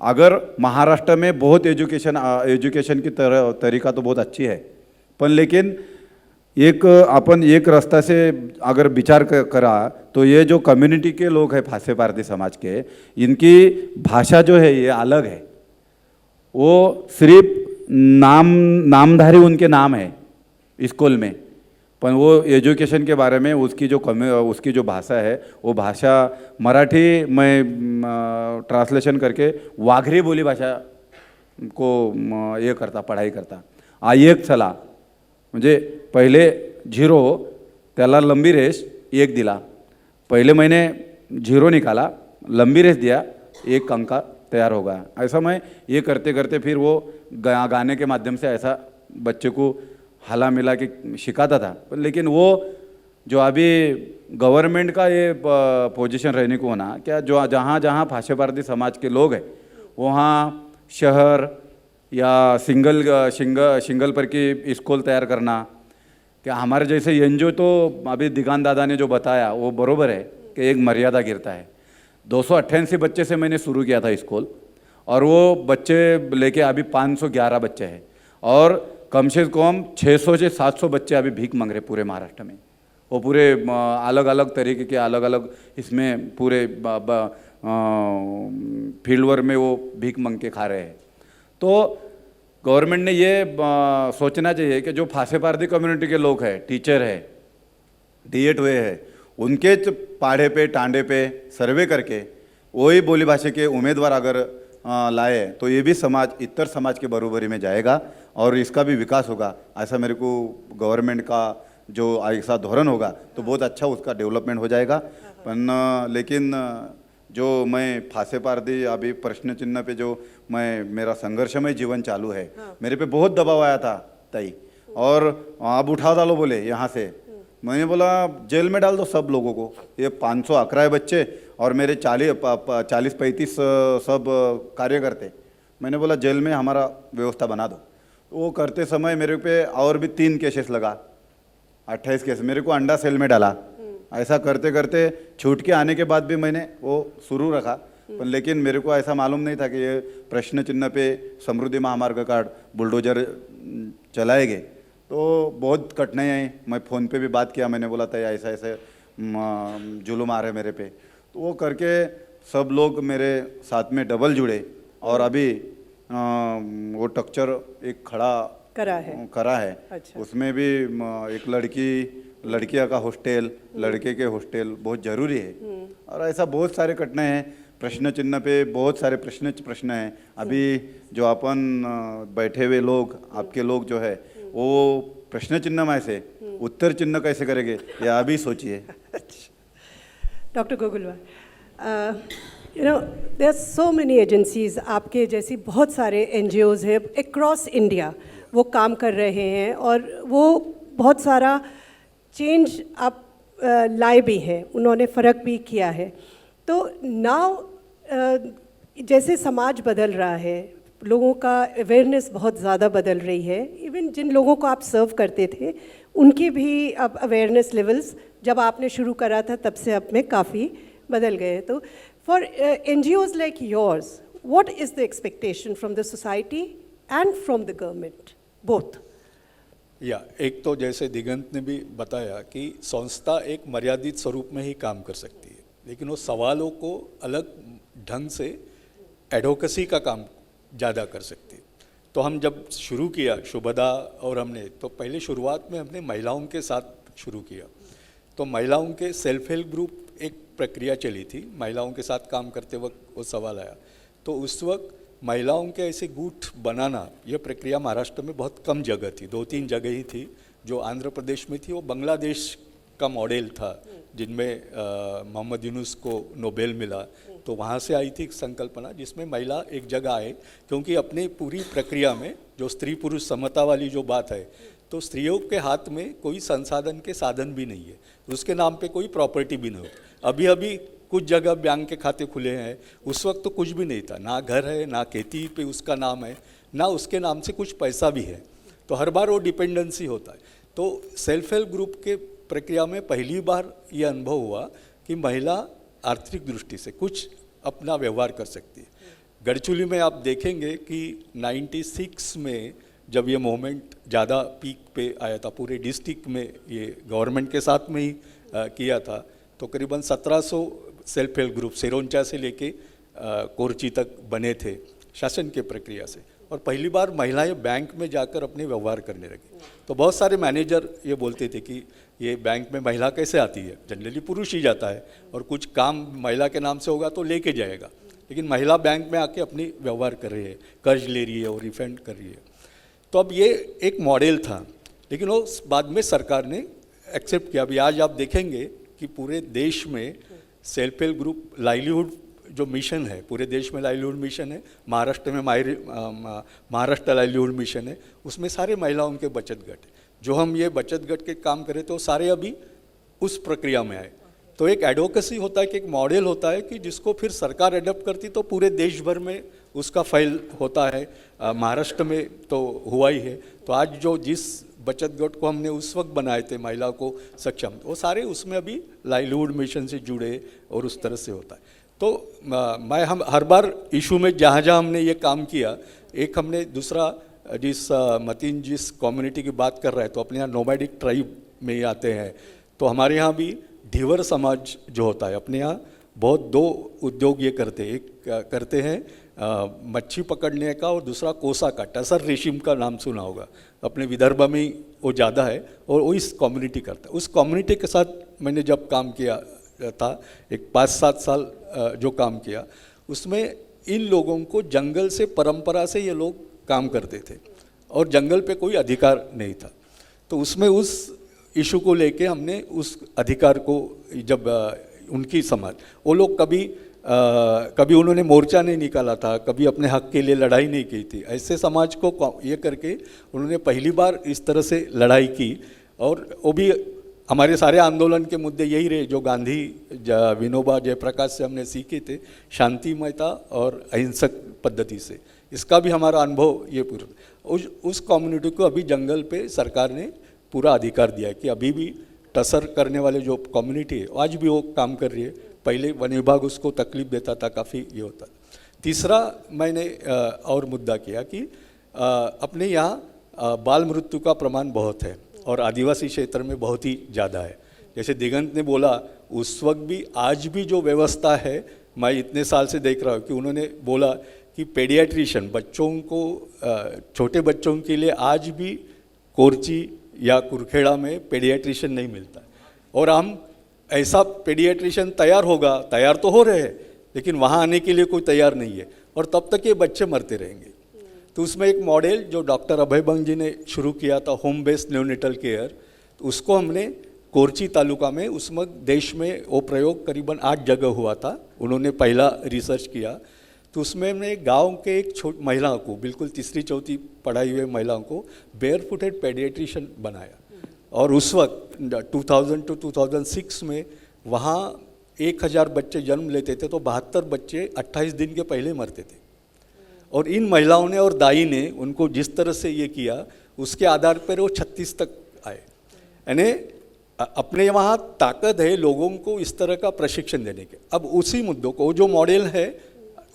अगर महाराष्ट्र में बहुत एजुकेशन की तरीका तो बहुत अच्छी है, पर लेकिन अपन एक रास्ता से अगर विचार करा तो ये जो कम्युनिटी के लोग हैं फांसे पारदी समाज के, इनकी भाषा जो है ये अलग है। वो सिर्फ नामधारी उनके नाम है स्कूल में, पर वो एजुकेशन के बारे में उसकी जो भाषा है वो भाषा मराठी मैं ट्रांसलेशन करके वाघरी बोली भाषा को ये करता, पढ़ाई करता। एक चला म्हणजे पहिले 0 त्याला लंबी रेस 1 दिला, पहले मैंने 0 निकाला, लंबी रेस दिया, 1 अंक तैयार होगा। ऐसा मैं ये करते करते फिर वो गाने के माध्यम से ऐसा बच्चे को हाला मिला के सिखाता था। लेकिन वो जो अभी गवर्नमेंट का ये पोजीशन रहने को होना, क्या जो जहाँ जहाँ फांसे पारदी समाज के लोग हैं वहाँ शहर या सिंगल पर की स्कूल तैयार करना, क्या हमारे जैसे एनजीओ तो अभी दिगान दादा ने जो बताया वो बरोबर है कि एक मर्यादा गिरता है। 288 बच्चे से मैंने शुरू किया था स्कूल, और वो बच्चे लेके अभी 511 बच्चे हैं, और कम से कम 600 से 700 बच्चे अभी भीख मांग रहे पूरे महाराष्ट्र में। वो पूरे अलग अलग तरीके के अलग अलग इसमें पूरे फील्ड वर्क में वो भीख मांग के खा रहे हैं। तो गवर्नमेंट ने ये सोचना चाहिए कि जो फांसे पारदी कम्युनिटी के लोग हैं, टीचर है, डीएड हुए हैं, उनके पाढ़े पे टांडे पे सर्वे करके वही बोली भाषा के उम्मीदवार अगर लाए तो ये भी समाज इतर समाज के बराबरी में जाएगा और इसका भी विकास होगा। ऐसा मेरे को गवर्नमेंट का जो ऐसा धोरण होगा तो बहुत अच्छा उसका डेवलपमेंट हो जाएगा। पर लेकिन जो मैं फांसे पारदी अभी प्रश्न चिन्ह पे जो मेरा संघर्षमय जीवन चालू है, मेरे पे बहुत दबाव आया था ताई, और अब उठा डालो बोले यहाँ से। मैंने बोला जेल में डाल दो सब लोगों को, ये 511 बच्चे और मेरे 40-35 सब कार्यकर्ते। मैंने बोला जेल में हमारा व्यवस्था बना दो। वो करते समय मेरे पे और भी 3 केसेस लगा, 28 केस मेरे को अंडा सेल में डाला। ऐसा करते करते छूट के आने के बाद भी मैंने वो शुरू रखा, पर लेकिन मेरे को ऐसा मालूम नहीं था कि ये प्रश्न चिन्ह पे समृद्धि महामार्ग कार्ड बुलडोजर चलाएंगे। तो बहुत कठिनाई आई। मैं फ़ोन पे भी बात किया, मैंने बोला था ऐसा ऐसे जुल्म आ रहे मेरे पे। तो वो करके सब लोग मेरे साथ में डबल जुड़े, और अभी वो टक्चर एक खड़ा करा है। अच्छा। उसमें भी एक लड़कियां का हॉस्टल, लड़के के हॉस्टल बहुत ज़रूरी है। और ऐसा बहुत सारे कठिनाई हैं। प्रश्न चिन्ह पे बहुत सारे प्रश्न हैं। अभी जो अपन बैठे हुए लोग, आपके लोग जो है, वो प्रश्न चिन्ह में से उत्तर चिन्ह कैसे करेंगे ये अभी सोचिए। Doctor Gogulwar, you know there are so many agencies, आपके जैसी बहुत सारे एनजीओज हैं अक्रॉस इंडिया, वो काम कर रहे हैं और वो बहुत सारा चेंज आप लाए भी हैं, उन्होंने फ़र्क भी किया है। तो नाउ जैसे समाज बदल रहा है, लोगों का अवेयरनेस बहुत ज़्यादा बदल रही है, इवन जिन लोगों को आप सर्व करते थे उनके भी अब अवेयरनेस लेवल्स जब आपने शुरू करा था तब से अब में काफ़ी बदल गए। तो for NGOs like yours, what is the expectation from the society and from the government, both? एक तो जैसे दिगंत ने भी बताया कि संस्था एक मर्यादित स्वरूप में ही काम कर सकती है, लेकिन वो सवालों को अलग ढंग से एडवोकेसी का काम ज़्यादा कर सकती है। तो हम जब शुरू किया शुभदा और हमने, तो पहले शुरुआत में हमने महिलाओं के साथ शुरू किया तो महिलाओं के सेल्फ हेल्प ग्रुप एक प्रक्रिया चली थी, महिलाओं के साथ काम करते वक्त वो सवाल आया। तो उस वक्त महिलाओं के ऐसे गुट बनाना, यह प्रक्रिया महाराष्ट्र में बहुत कम जगह थी, 2-3 जगह ही थी। जो आंध्र प्रदेश में थी वो बांग्लादेश का मॉडल था, जिनमें मोहम्मद यूनुस को नोबेल मिला। तो वहाँ से आई थी संकल्पना जिसमें महिला एक जगह आए, क्योंकि अपनी पूरी प्रक्रिया में जो स्त्री पुरुष समता वाली जो बात है, तो स्त्रियों के हाथ में कोई संसाधन के साधन भी नहीं है, उसके नाम पे कोई प्रॉपर्टी भी नहीं होती। अभी अभी कुछ जगह बैंक के खाते खुले हैं, उस वक्त तो कुछ भी नहीं था, ना घर है, ना खेती पे उसका नाम है, ना उसके नाम से कुछ पैसा भी है। तो हर बार वो डिपेंडेंसी होता है। तो सेल्फ हेल्प ग्रुप के प्रक्रिया में पहली बार ये अनुभव हुआ कि महिला आर्थिक दृष्टि से कुछ अपना व्यवहार कर सकती है। गढ़चिरौली में आप देखेंगे कि 96 में जब ये मूवमेंट ज़्यादा पीक पे आया था, पूरे डिस्ट्रिक्ट में ये गवर्नमेंट के साथ में ही किया था, तो करीबन 1700 सेल्फ हेल्प ग्रुप सिरोंचा से लेके कोरची तक बने थे शासन के प्रक्रिया से। और पहली बार महिलाएं बैंक में जाकर अपने व्यवहार करने लगी। तो बहुत सारे मैनेजर ये बोलते थे कि ये बैंक में महिला कैसे आती है, जनरली पुरुष ही जाता है और कुछ काम महिला के नाम से होगा तो लेके जाएगा, लेकिन महिला बैंक में आके अपनी व्यवहार कर रही है, कर्ज ले रही है और रिफंड कर रही है। तो अब ये एक मॉडल था, लेकिन वो बाद में सरकार ने एक्सेप्ट किया। अभी आज आप देखेंगे कि पूरे देश में सेल्फ हेल्प ग्रुप लाइवलीहुड जो मिशन है, पूरे देश में लाइवलीहुड मिशन है, महाराष्ट्र में महाराष्ट्र लाइवलीहुड मिशन है, उसमें सारे महिलाओं के बचत गट है। जो हम ये बचत गट के काम करें तो सारे अभी उस प्रक्रिया में आए। तो एक एडवोकेसी होता है कि एक मॉडल होता है कि जिसको फिर सरकार एडप्ट करती तो पूरे देश भर में उसका फैल होता है। महाराष्ट्र में तो हुआ ही है। तो आज जो जिस बचत गट को हमने उस वक्त बनाए थे महिला को सक्षम, वो सारे उसमें अभी लाइवलीहुड मिशन से जुड़े और उस तरह से होता है। तो मैं हम हर बार इशू में जहाँ जहाँ हमने ये काम किया, एक हमने दूसरा जिस मतीन जिस कम्युनिटी की बात कर रहा है, तो अपने यहाँ नोमैडिक ट्राइब में ही आते हैं। तो हमारे यहाँ भी धीवर समाज जो होता है, अपने यहाँ बहुत 2 उद्योग ये करते हैं। एक करते हैं मच्छी पकड़ने का और दूसरा कोसा का, टसर रेशम का नाम सुना होगा, अपने विदर्भ में ही वो ज़्यादा है और वो इस कम्युनिटी करता है। उस कम्युनिटी के साथ मैंने जब काम किया था, एक 5-7 साल जो काम किया, उसमें इन लोगों को जंगल से परंपरा से ये लोग काम करते थे और जंगल पे कोई अधिकार नहीं था। तो उसमें उस इशू को लेके हमने उस अधिकार को जब उनकी समाज, वो लोग कभी उन्होंने मोर्चा नहीं निकाला था, कभी अपने हक के लिए लड़ाई नहीं की थी, ऐसे समाज को ये करके उन्होंने पहली बार इस तरह से लड़ाई की। और वो भी हमारे सारे आंदोलन के मुद्दे यही रहे जो गांधी विनोबा जयप्रकाश से हमने सीखे थे, शांतिमयता और अहिंसक पद्धति से। इसका भी हमारा अनुभव ये पूरा उस कम्युनिटी को अभी जंगल पे सरकार ने पूरा अधिकार दिया है कि अभी भी टसर करने वाले जो कम्युनिटी है आज भी वो काम कर रही है। पहले वन विभाग उसको तकलीफ देता था, काफ़ी ये होता। तीसरा मैंने और मुद्दा किया कि अपने यहाँ बाल मृत्यु का प्रमाण बहुत है और आदिवासी क्षेत्र में बहुत ही ज़्यादा है। जैसे दिगंत ने बोला, उस वक्त भी आज भी जो व्यवस्था है, मैं इतने साल से देख रहा हूँ कि उन्होंने बोला कि पेडियाट्रिशियन बच्चों को, छोटे बच्चों के लिए आज भी कोरची या कुरखेड़ा में पेडियाट्रिशियन नहीं मिलता। और हम ऐसा पेडियाट्रिशियन तैयार तो हो रहे हैं, लेकिन वहाँ आने के लिए कोई तैयार नहीं है और तब तक ये बच्चे मरते रहेंगे। तो उसमें एक मॉडल जो डॉक्टर अभय बंग जी ने शुरू किया था, होम बेस्ड न्यूनेटल केयर, तो उसको हमने कोरची तालुका में, उसमें देश में वो प्रयोग करीबन 8 जगह हुआ था। उन्होंने पहला रिसर्च किया, तो उसमें हमने गांव के एक छोटी महिला को, बिल्कुल 3री-4थी पढ़ाई हुए महिलाओं को बेयर फुटेड पेडियाट्रिशियन बनाया। और उस वक्त 2000 to 2006 में वहाँ 1000 बच्चे जन्म लेते थे, तो 72 बच्चे 28 दिन के पहले मरते थे। और इन महिलाओं ने और दाई ने उनको जिस तरह से ये किया, उसके आधार पर वो 36 तक आए। यानी अपने वहाँ ताकत है लोगों को इस तरह का प्रशिक्षण देने के। अब उसी मुद्दों को, जो मॉडल है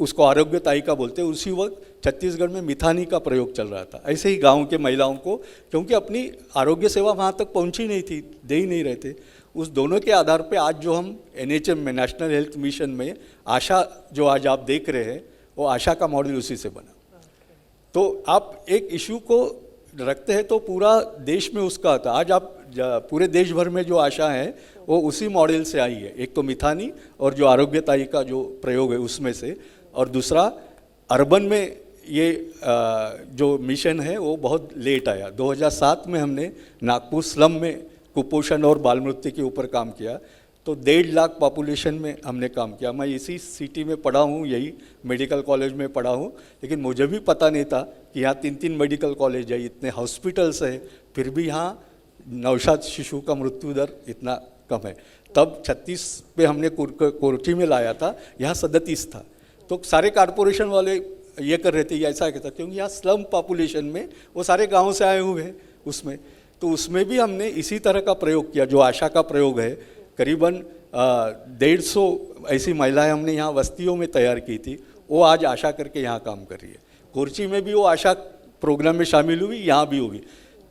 उसको आरोग्यताई का बोलते हैं, उसी वक्त छत्तीसगढ़ में मिथानी का प्रयोग चल रहा था। ऐसे ही गांव के महिलाओं को, क्योंकि अपनी आरोग्य सेवा वहाँ तक पहुँची नहीं थी, दे ही नहीं रहे थे, उस दोनों के आधार पे आज जो हम NHM में, नेशनल हेल्थ मिशन में आशा जो आज आप देख रहे हैं, वो आशा का मॉडल उसी से बना। तो आप एक इशू को रखते हैं तो पूरा देश में उसका आता है। आज आप पूरे देश भर में जो आशा है वो उसी मॉडल से आई है। एक तो मिथानी और जो आरोग्यताई का जो प्रयोग है उसमें से, और दूसरा अर्बन में ये जो मिशन है वो बहुत लेट आया। 2007 में हमने नागपुर स्लम में कुपोषण और बाल मृत्यु के ऊपर काम किया, तो 1.5 लाख पॉपुलेशन में हमने काम किया। मैं इसी सिटी में पढ़ा हूँ, यही मेडिकल कॉलेज में पढ़ा हूँ, लेकिन मुझे भी पता नहीं था कि यहाँ 3 मेडिकल कॉलेज है, इतने हॉस्पिटल्स है, फिर भी यहाँ नवजात शिशु का मृत्यु दर इतना कम है। तब 36 पे हमने कोरची में लाया था, यहाँ 37 था। तो सारे कारपोरेशन वाले ये कर रहे थे, ये ऐसा कहता, क्योंकि यहाँ स्लम पॉपुलेशन में वो सारे गाँव से आए हुए हैं उसमें। तो उसमें भी हमने इसी तरह का प्रयोग किया जो आशा का प्रयोग है। करीबन 150 ऐसी महिलाएं हमने यहाँ बस्तियों में तैयार की थी, वो आज आशा करके यहाँ काम कर रही है। कोरची में भी वो आशा प्रोग्राम में शामिल हुई, यहाँ भी हुई।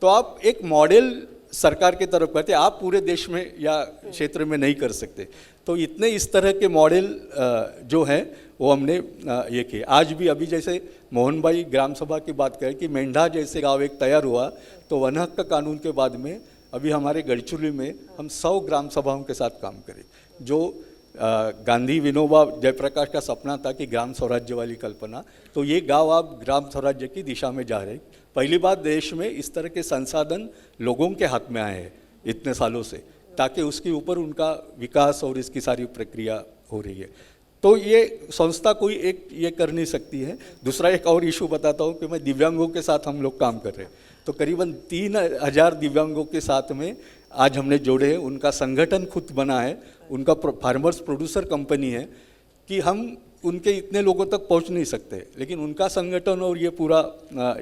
तो आप एक मॉडल सरकार की तरफ करते, आप पूरे देश में या क्षेत्र में नहीं कर सकते। तो इतने इस तरह के मॉडल जो हैं वो हमने ये किए। आज भी अभी जैसे मोहन भाई ग्राम सभा की बात करें कि मेंढा जैसे गांव एक तैयार हुआ, तो वन हक कानून के बाद में अभी हमारे गढ़चिरौली में हम 100 ग्राम सभाओं के साथ काम करें। जो गांधी विनोबा जयप्रकाश का सपना था कि ग्राम स्वराज्य वाली कल्पना, तो ये गांव आप ग्राम स्वराज्य की दिशा में जा रहे। पहली बार देश में इस तरह के संसाधन लोगों के हाथ में आए हैं इतने सालों से, ताकि उसके ऊपर उनका विकास और इसकी सारी प्रक्रिया हो रही है। तो ये संस्था कोई एक ये कर नहीं सकती है। दूसरा एक और इशू बताता हूँ कि मैं दिव्यांगों के साथ हम लोग काम कर रहे हैं, तो करीबन 3000 दिव्यांगों के साथ में आज हमने जोड़े हैं। उनका संगठन खुद बना है, उनका फार्मर्स प्रोड्यूसर कंपनी है, कि हम उनके इतने लोगों तक पहुंच नहीं सकते, लेकिन उनका संगठन और ये पूरा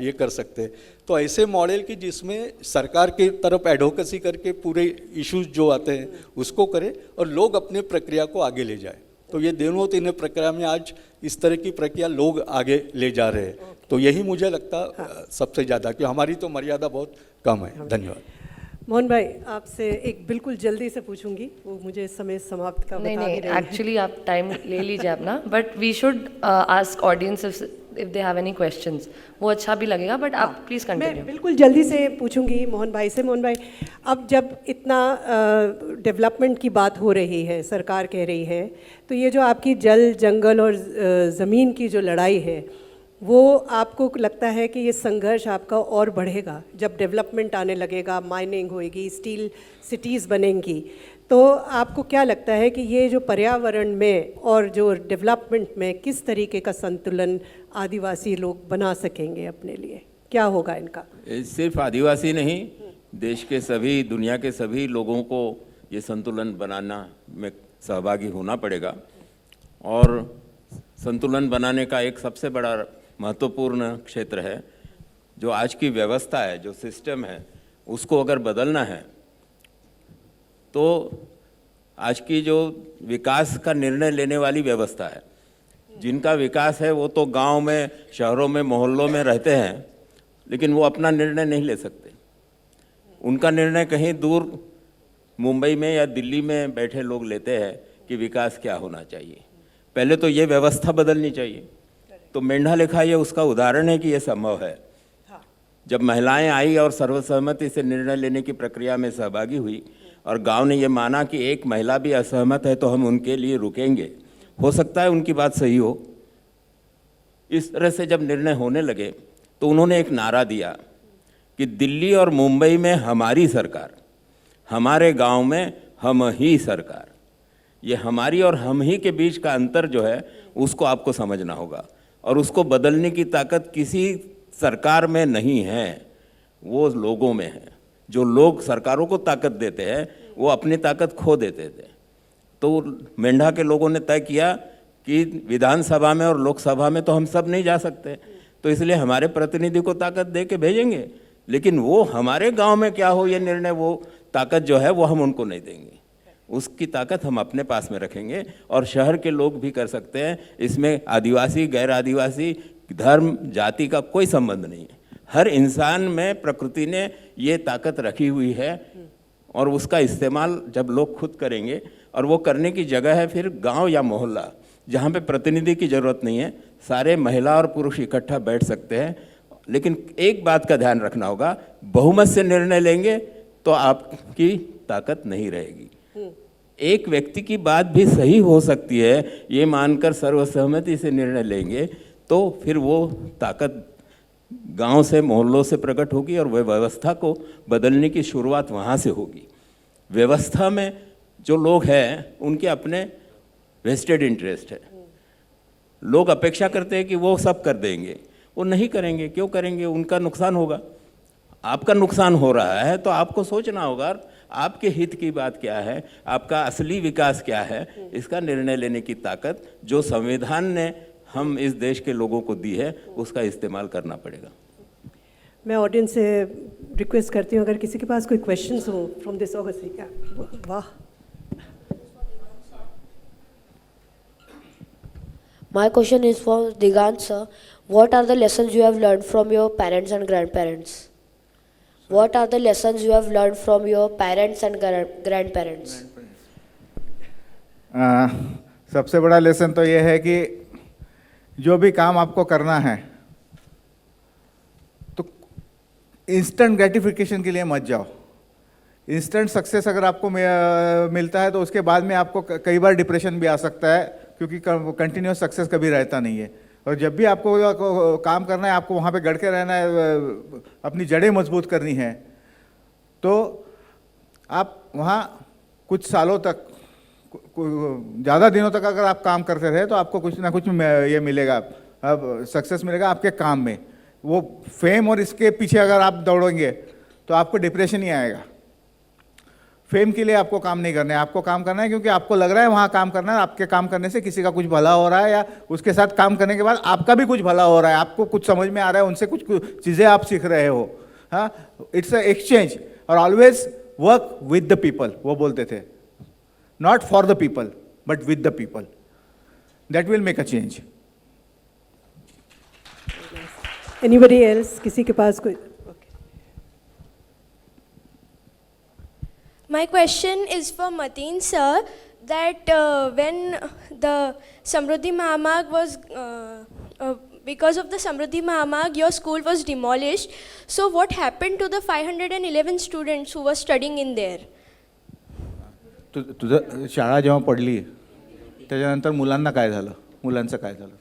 ये कर सकते हैं। तो ऐसे मॉडल की जिसमें सरकार की तरफ एडवोकेसी करके पूरे इश्यूज जो आते हैं उसको करे और लोग अपने प्रक्रिया को आगे ले जाए। तो ये दोनों 3 प्रक्रिया में आज इस तरह की प्रक्रिया लोग आगे ले जा रहे हैं। तो यही मुझे लगता सबसे ज़्यादा, कि हमारी तो मर्यादा बहुत कम है। धन्यवाद। मोहन भाई, आपसे एक बिल्कुल जल्दी से पूछूंगी, वो मुझे समय समाप्त का नहीं बता भी नहीं, रही है। एक्चुअली आप टाइम ले लीजिए अपना, but we should ask audience if they have any questions, वो अच्छा भी लगेगा। बट आप प्लीज़ मैं कंटिन्यू। बिल्कुल जल्दी से पूछूंगी मोहन भाई से। मोहन भाई, अब जब इतना डेवलपमेंट की बात हो रही है, सरकार कह रही है, तो ये जो आपकी जल जंगल और ज़मीन की जो लड़ाई है, वो आपको लगता है कि ये संघर्ष आपका और बढ़ेगा जब डेवलपमेंट आने लगेगा, माइनिंग होएगी, स्टील सिटीज़ बनेंगी, तो आपको क्या लगता है कि ये जो पर्यावरण में और जो डेवलपमेंट में किस तरीके का संतुलन आदिवासी लोग बना सकेंगे अपने लिए? क्या होगा इनका? सिर्फ आदिवासी नहीं, देश के सभी, दुनिया के सभी लोगों को ये संतुलन बनाना में सहभागी होना पड़ेगा। और संतुलन बनाने का एक सबसे बड़ा महत्वपूर्ण क्षेत्र है जो आज की व्यवस्था है, जो सिस्टम है, उसको अगर बदलना है तो आज की जो विकास का निर्णय लेने वाली व्यवस्था है, जिनका विकास है वो तो गांव में, शहरों में, मोहल्लों में रहते हैं, लेकिन वो अपना निर्णय नहीं ले सकते। उनका निर्णय कहीं दूर मुंबई में या दिल्ली में बैठे लोग लेते हैं कि विकास क्या होना चाहिए। पहले तो ये व्यवस्था बदलनी चाहिए। तो मेंढा लेखा ये उसका उदाहरण है कि ये संभव है। जब महिलाएं आई और सर्वसहमति से निर्णय लेने की प्रक्रिया में सहभागी हुई और गांव ने ये माना कि एक महिला भी असहमत है तो हम उनके लिए रुकेंगे, हो सकता है उनकी बात सही हो। इस तरह से जब निर्णय होने लगे तो उन्होंने एक नारा दिया कि दिल्ली और मुंबई में हमारी सरकार, हमारे गांव में हम ही सरकार। ये हमारी और हम ही के बीच का अंतर जो है उसको आपको समझना होगा, और उसको बदलने की ताकत किसी सरकार में नहीं है, वो लोगों में है। जो लोग सरकारों को ताकत देते हैं वो अपनी ताकत खो देते थे। तो मेंढा के लोगों ने तय किया कि विधानसभा में और लोकसभा में तो हम सब नहीं जा सकते, तो इसलिए हमारे प्रतिनिधि को ताकत दे के भेजेंगे, लेकिन वो हमारे गांव में क्या हो ये निर्णय, वो ताकत जो है वो हम उनको नहीं देंगे। उसकी ताकत हम अपने पास में रखेंगे और शहर के लोग भी कर सकते हैं। इसमें आदिवासी, गैर आदिवासी, धर्म, जाति का कोई संबंध नहीं है। हर इंसान में प्रकृति ने ये ताकत रखी हुई है और उसका इस्तेमाल जब लोग खुद करेंगे, और वो करने की जगह है फिर गांव या मोहल्ला, जहाँ पे प्रतिनिधि की ज़रूरत नहीं है, सारे महिला और पुरुष इकट्ठा बैठ सकते हैं लेकिन एक बात का ध्यान रखना होगा, बहुमत से निर्णय लेंगे तो आपकी ताकत नहीं रहेगी। एक व्यक्ति की बात भी सही हो सकती है, ये मानकर सर्वसहमति से निर्णय लेंगे तो फिर वो ताकत गांव से, मोहल्लों से प्रकट होगी और वह व्यवस्था को बदलने की शुरुआत वहाँ से होगी। व्यवस्था में जो लोग हैं उनके अपने वेस्टेड इंटरेस्ट है। लोग अपेक्षा करते हैं कि वो सब कर देंगे, वो नहीं करेंगे। क्यों करेंगे? उनका नुकसान होगा। आपका नुकसान हो रहा है तो आपको सोचना होगा आपके हित की बात क्या है, आपका असली विकास क्या है। इसका निर्णय लेने की ताकत जो संविधान ने हम इस देश के लोगों को दी है उसका इस्तेमाल करना पड़ेगा। मैं ऑडियंस से रिक्वेस्ट करती हूँ, अगर किसी के पास कोई क्वेश्चंस हो फ्रॉम दिस ऑगस्ट। वाह, My question is for Digant sir. What are the lessons you have learned from your parents and grandparents? What are the lessons you have learned from your parents and grandparents? सबसे बड़ा lesson तो ये है कि जो भी काम आपको करना है तो इंस्टेंट ग्रेटिफिकेशन के लिए मत जाओ। इंस्टेंट सक्सेस अगर आपको मिलता है तो उसके बाद में आपको कई बार डिप्रेशन भी आ सकता है, क्योंकि कंटिन्यूस सक्सेस कभी रहता नहीं है। और जब भी आपको काम करना है, आपको वहाँ पे गड़ के रहना है, अपनी जड़ें मजबूत करनी है, तो आप वहाँ कुछ सालों तक, ज़्यादा दिनों तक अगर आप काम करते रहे तो आपको कुछ ना कुछ ये मिलेगा, अब सक्सेस मिलेगा आपके काम में। वो फेम और इसके पीछे अगर आप दौड़ेंगे तो आपको डिप्रेशन ही आएगा। फेम के लिए आपको काम नहीं करना है, आपको काम करना है क्योंकि आपको लग रहा है वहाँ काम करना है, आपके काम करने से किसी का कुछ भला हो रहा है, या उसके साथ काम करने के बाद आपका भी कुछ भला हो रहा है, आपको कुछ समझ में आ रहा है, उनसे कुछ चीज़ें आप सीख रहे हो। हाँ, इट्स अ एक्सचेंज। और always work with the people, वो बोलते थे, not for the people but with the people, that will make a change. Anybody else? किसी के पास कोई? My question is for Mateen sir, that when the Samruddhi Mahamag was, because of the Samruddhi Mahamag, your school was demolished. So what happened to the 511 students who were studying in there? तुझं शाळा जेव्हा पडली त्याच्यानंतर मुलांना काय झालं, मुलांचं काय झालं?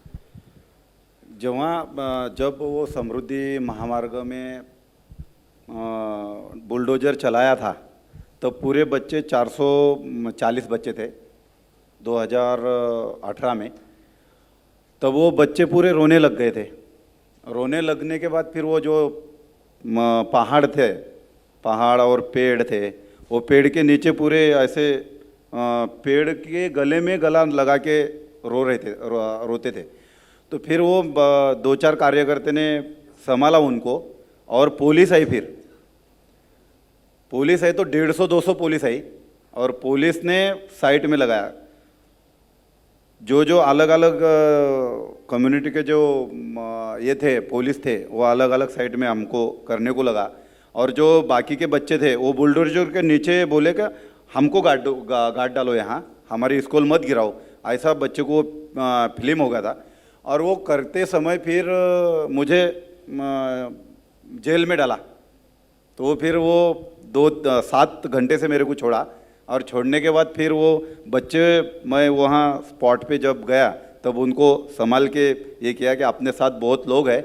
जब वो समृद्धि महामार्ग में बुलडोजर चलाया था तब पूरे बच्चे 440 बच्चे थे 2018 में। तब वो बच्चे पूरे रोने लग गए थे। रोने लगने के बाद फिर वो जो पहाड़ थे, पहाड़ और पेड़ थे, वो पेड़ के नीचे पूरे ऐसे पेड़ के गले में गला लगा के रोते थे। तो फिर वो 2-4 कार्यकर्ता ने संभाला उनको, और पुलिस आई। फिर पुलिस आई तो 150-200 पुलिस आई, और पुलिस ने साइट में लगाया। जो अलग अलग कम्युनिटी के जो ये थे, पुलिस थे, वो अलग अलग साइट में हमको करने को लगा। और जो बाकी के बच्चे थे वो बुलडोजर के नीचे बोले कि हमको गाड़ डालो, यहाँ हमारी स्कूल मत गिराओ, ऐसा बच्चे को फिल्म हो गया था। और वो करते समय फिर मुझे जेल में डाला। तो फिर वो 7 घंटे से मेरे को छोड़ा, और छोड़ने के बाद फिर वो बच्चे, मैं वहाँ स्पॉट पे जब गया तब उनको संभाल के ये किया कि अपने साथ बहुत लोग हैं,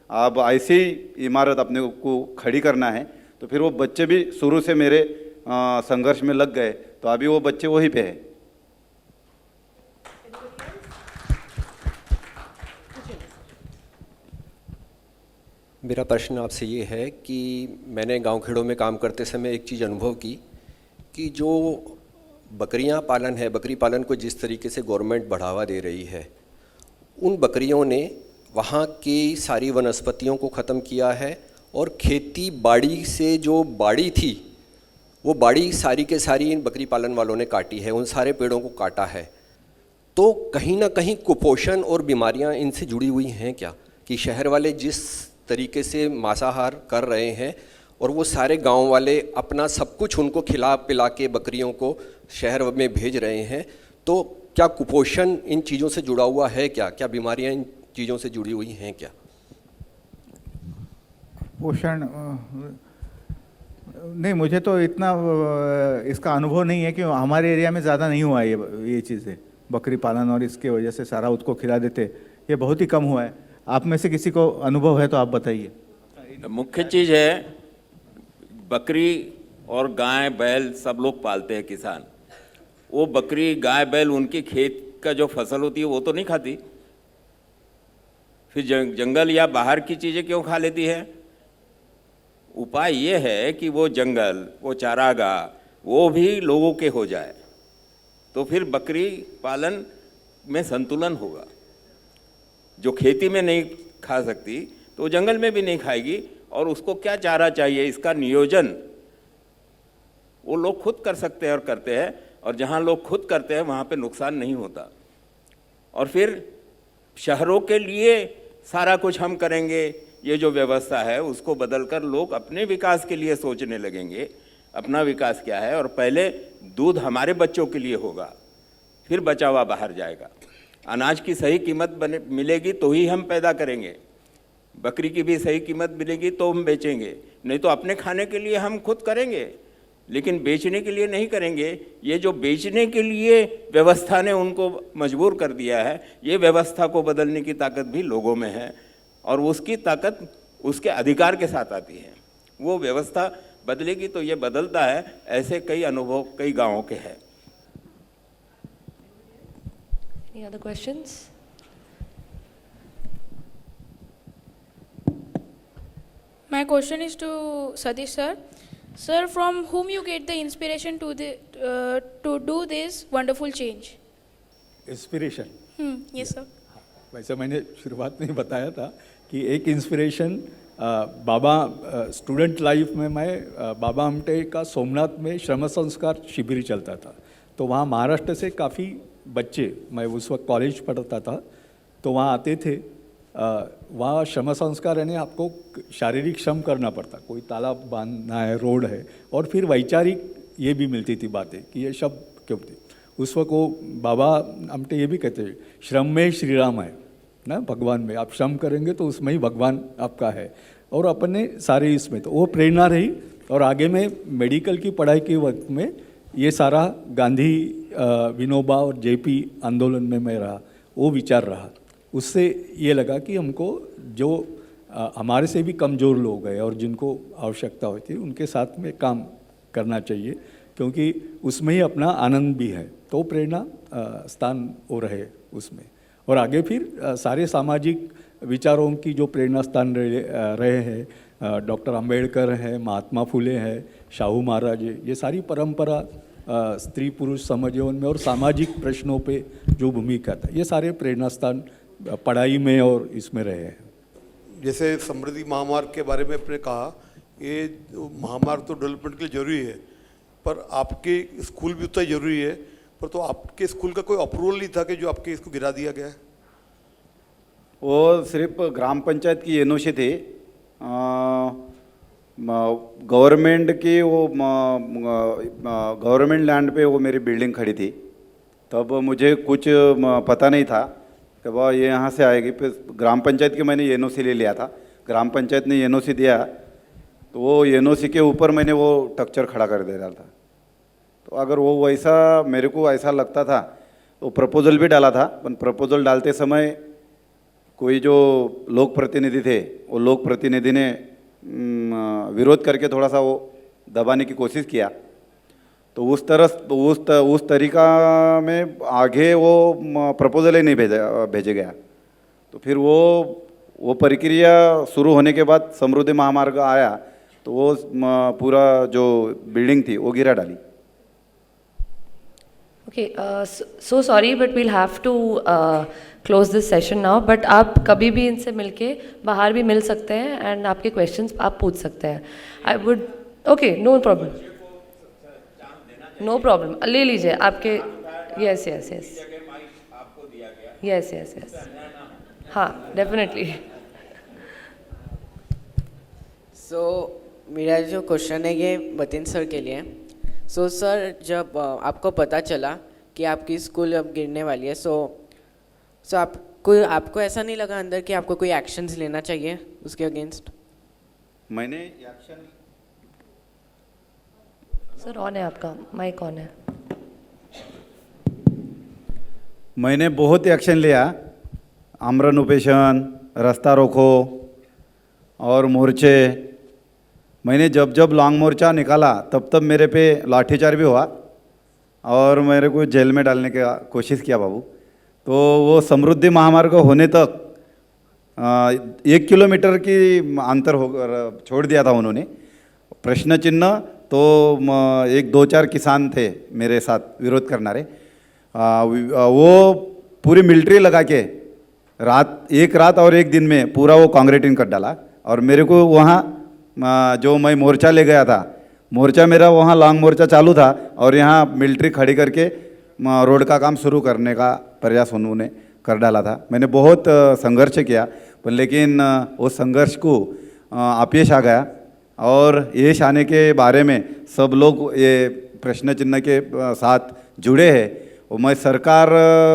अब ऐसी इमारत अपने को खड़ी करना है। तो फिर वो बच्चे भी शुरू से मेरे संघर्ष में लग गए, तो अभी वो बच्चे वहीं पे हैं। मेरा प्रश्न आपसे ये है कि मैंने गांव खेड़ों में काम करते समय एक चीज़ अनुभव की कि जो बकरियां पालन है, बकरी पालन को जिस तरीके से गवर्नमेंट बढ़ावा दे रही है, उन बकरियों ने वहाँ की सारी वनस्पतियों को ख़त्म किया है, और खेती बाड़ी से जो बाड़ी थी वो बाड़ी सारी के सारी इन बकरी पालन वालों ने काटी है, उन सारे पेड़ों को काटा है। तो कहीं ना कहीं कुपोषण और बीमारियां इनसे जुड़ी हुई हैं क्या, कि शहर वाले जिस तरीके से मांसाहार कर रहे हैं और वो सारे गांव वाले अपना सब कुछ उनको खिला पिला के बकरियों को शहर में भेज रहे हैं, तो क्या कुपोषण इन चीज़ों से जुड़ा हुआ है क्या, क्या बीमारियां इन चीज़ों से जुड़ी हुई हैं क्या? पोषण नहीं, मुझे तो इतना इसका अनुभव नहीं है कि हमारे एरिया में ज़्यादा नहीं हुआ ये चीज़ें, बकरी पालन और इसके वजह से सारा उसको खिला देते, ये बहुत ही कम हुआ है। आप में से किसी को अनुभव है तो आप बताइए। मुख्य चीज़ है, बकरी और गाय बैल सब लोग पालते हैं किसान, वो बकरी गाय बैल उनकी खेत का जो फसल होती है वो तो नहीं खाती, फिर जंगल या बाहर की चीज़ें क्यों खा लेती है? उपाय ये है कि वो जंगल, वो चारागाह, वो भी लोगों के हो जाए, तो फिर बकरी पालन में संतुलन होगा। जो खेती में नहीं खा सकती तो वो जंगल में भी नहीं खाएगी, और उसको क्या चारा चाहिए इसका नियोजन वो लोग खुद कर सकते हैं और करते हैं, और जहाँ लोग खुद करते हैं वहाँ पे नुकसान नहीं होता। और फिर शहरों के लिए सारा कुछ हम करेंगे, ये जो व्यवस्था है उसको बदलकर लोग अपने विकास के लिए सोचने लगेंगे, अपना विकास क्या है, और पहले दूध हमारे बच्चों के लिए होगा, फिर बचा हुआ बाहर जाएगा। अनाज की सही कीमत मिलेगी तो ही हम पैदा करेंगे, बकरी की भी सही कीमत मिलेगी तो हम बेचेंगे, नहीं तो अपने खाने के लिए हम खुद करेंगे, लेकिन बेचने के लिए नहीं करेंगे। ये जो बेचने के लिए व्यवस्था ने उनको मजबूर कर दिया है, ये व्यवस्था को बदलने की ताकत भी लोगों में है, और उसकी ताकत उसके अधिकार के साथ आती है। वो व्यवस्था बदलेगी तो ये बदलता है। ऐसे कई अनुभव कई गांवों के हैं। Any other questions? My question is to Satish sir. Sir, from whom you get the inspiration to do this wonderful change? Inspiration, Yes sir. वैसे मैंने शुरुआत में ही बताया था कि एक इंस्पिरेशन बाबा स्टूडेंट लाइफ में मैं बाबा आमटे का सोमनाथ में श्रम संस्कार शिविर चलता था, तो वहाँ महाराष्ट्र से काफ़ी बच्चे, मैं उस वक्त कॉलेज पढ़ता था, तो वहाँ आते थे। वहाँ श्रम संस्कार यानी आपको शारीरिक श्रम करना पड़ता, कोई तालाब बांधना है, रोड है, और फिर वैचारिक ये भी मिलती थी बातें कि ये शब्द क्यों थे। उस वक्त वो बाबा आमटे ये भी कहते हैं, श्रम में श्री राम है ना, भगवान में आप श्रम करेंगे तो उसमें ही भगवान आपका है, और अपने सारे इसमें, तो वो प्रेरणा रही। और आगे में मेडिकल की पढ़ाई के वक्त में ये सारा गांधी, विनोबा और जेपी आंदोलन में मैं रहा, वो विचार रहा। उससे ये लगा कि हमको जो हमारे से भी कमज़ोर लोग हैं और जिनको आवश्यकता होती है उनके साथ में काम करना चाहिए, क्योंकि उसमें ही अपना आनंद भी है, तो प्रेरणा स्थान हो रहे उसमें। और आगे फिर सारे सामाजिक विचारों की जो प्रेरणा स्थान रहे हैं, डॉक्टर अंबेडकर है, महात्मा फुले है, शाहू महाराज है, ये सारी परंपरा स्त्री पुरुष समझवन में और सामाजिक प्रश्नों पे जो भूमिका था, ये सारे प्रेरणा स्थान पढ़ाई में और इसमें रहे हैं। जैसे समृद्धि महामार्ग के बारे में आपने कहा, ये महामार्ग तो डेवलपमेंट के लिए जरूरी है, पर आपके स्कूल भी उतना जरूरी है, पर तो आपके स्कूल का कोई अप्रूवल नहीं था कि जो आपके इसको गिरा दिया गया है? वो सिर्फ ग्राम पंचायत की एनओसी थी, गवर्नमेंट की वो गवर्नमेंट लैंड पे वो मेरी बिल्डिंग खड़ी थी, तब मुझे कुछ पता नहीं था कि वह ये यहाँ से आएगी। फिर ग्राम पंचायत की मैंने एनओसी ले लिया था, ग्राम पंचायत ने एनओसी दिया, तो वो एनओसी के ऊपर मैंने वो स्ट्रक्चर खड़ा कर दे रहा था। तो अगर वो वैसा मेरे को ऐसा लगता था तो प्रपोज़ल भी डाला था, पर प्रपोज़ल डालते समय कोई जो लोक प्रतिनिधि थे, वो लोक प्रतिनिधि ने विरोध करके थोड़ा सा वो दबाने की कोशिश किया, तो उस तरीका में आगे वो प्रपोज़ल ही नहीं भेजे गया। तो फिर वो प्रक्रिया शुरू होने के बाद समृद्धि महामार्ग आया, तो वो पूरा जो बिल्डिंग थी वो गिरा डाली। Okay, so sorry, but we'll have to close this session now. But आप कभी भी इनसे मिलके बाहर भी मिल सकते हैं and आपके questions आप पूछ सकते हैं. I would, okay, no problem. No problem. ले लीजिए आपके, yes, yes, yes. Yes, yes, yes. हाँ, definitely. So मेरा जो क्वेश्चन है ये मतीन सर के लिए। सो सर, जब आपको पता चला कि आपकी स्कूल अब गिरने वाली है, सो आपको ऐसा नहीं लगा अंदर कि आपको कोई एक्शंस लेना चाहिए उसके अगेंस्ट? मैंने एक्शन सर ऑन है आपका माइक ऑन है. मैंने बहुत एक्शन लिया, आमरण उपेशन, रास्ता रोको और मोर्चे. मैंने जब जब लॉन्ग मोर्चा निकाला तब तब मेरे पे लाठीचार्ज भी हुआ और मेरे को जेल में डालने का कोशिश किया बाबू. तो वो समृद्धि महामार्ग होने तक 1 किलोमीटर की अंतर हो छोड़ दिया था उन्होंने. प्रश्न चिन्ह तो 1-2-4 किसान थे मेरे साथ विरोध करनारे. वो पूरी मिलिट्री लगा के एक रात और एक दिन में पूरा वो कांक्रीटिंग कर डाला. और मेरे को वहाँ जो मैं मोर्चा ले गया था, मोर्चा मेरा वहाँ लॉन्ग मोर्चा चालू था और यहाँ मिलिट्री खड़ी करके रोड का काम शुरू करने का प्रयास उन्होंने कर डाला था. मैंने बहुत संघर्ष किया, पर लेकिन उस संघर्ष को अपयश आ गया. और यश आने के बारे में सब लोग ये प्रश्न चिन्ह के साथ जुड़े हैं. और मैं सरकार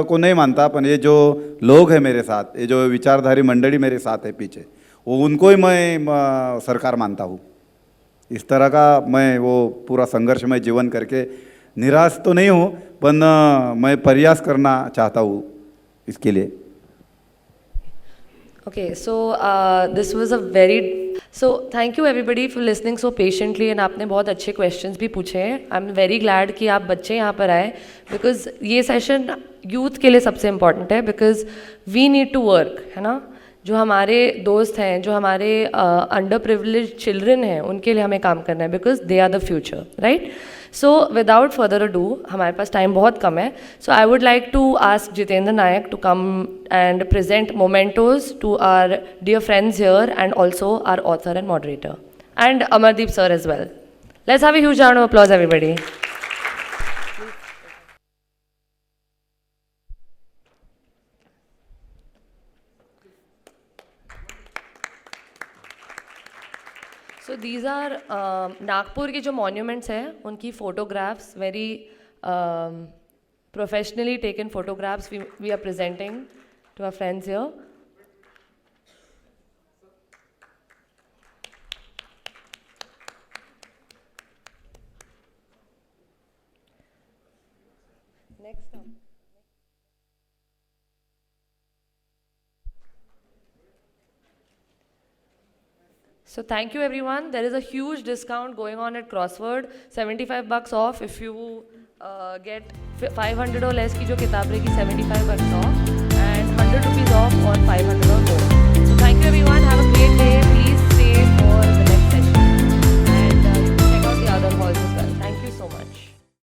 को नहीं मानता, पर ये जो लोग हैं मेरे साथ, ये जो विचारधारी मंडली मेरे साथ है पीछे, वो उनको ही मैं सरकार मानता हूँ. इस तरह का मैं वो पूरा संघर्ष में जीवन करके निराश तो नहीं हूँ, पर मैं प्रयास करना चाहता हूँ इसके लिए. Okay, so this was a very so thank you everybody for listening so patiently and आपने बहुत अच्छे questions भी पूछे हैं. I'm very glad कि आप बच्चे यहाँ पर आए because ये session youth के लिए सबसे important है because we need to work, है ना. जो हमारे दोस्त हैं, जो हमारे अंडर प्रिविलेज चिल्ड्रन हैं, उनके लिए हमें काम करना है because they are the future, right. So without further ado, हमारे पास टाइम बहुत कम है, so I would like to ask Jitendra Nayak to come and present mementos to our dear friends here and also our author and moderator and Amardeep sir as well. Let's have a huge round of applause everybody. So these are Nagpur के जो monuments हैं उनकी photographs, very professionally taken photographs we are presenting to our friends here. Next up. So thank you everyone. There is a huge discount going on at Crossword. $75 off if you get 500 or less की जो किताब रहेगी, $75 off and 100 rupees off on 500 or more. So thank you everyone. Have a great day. Please stay for the next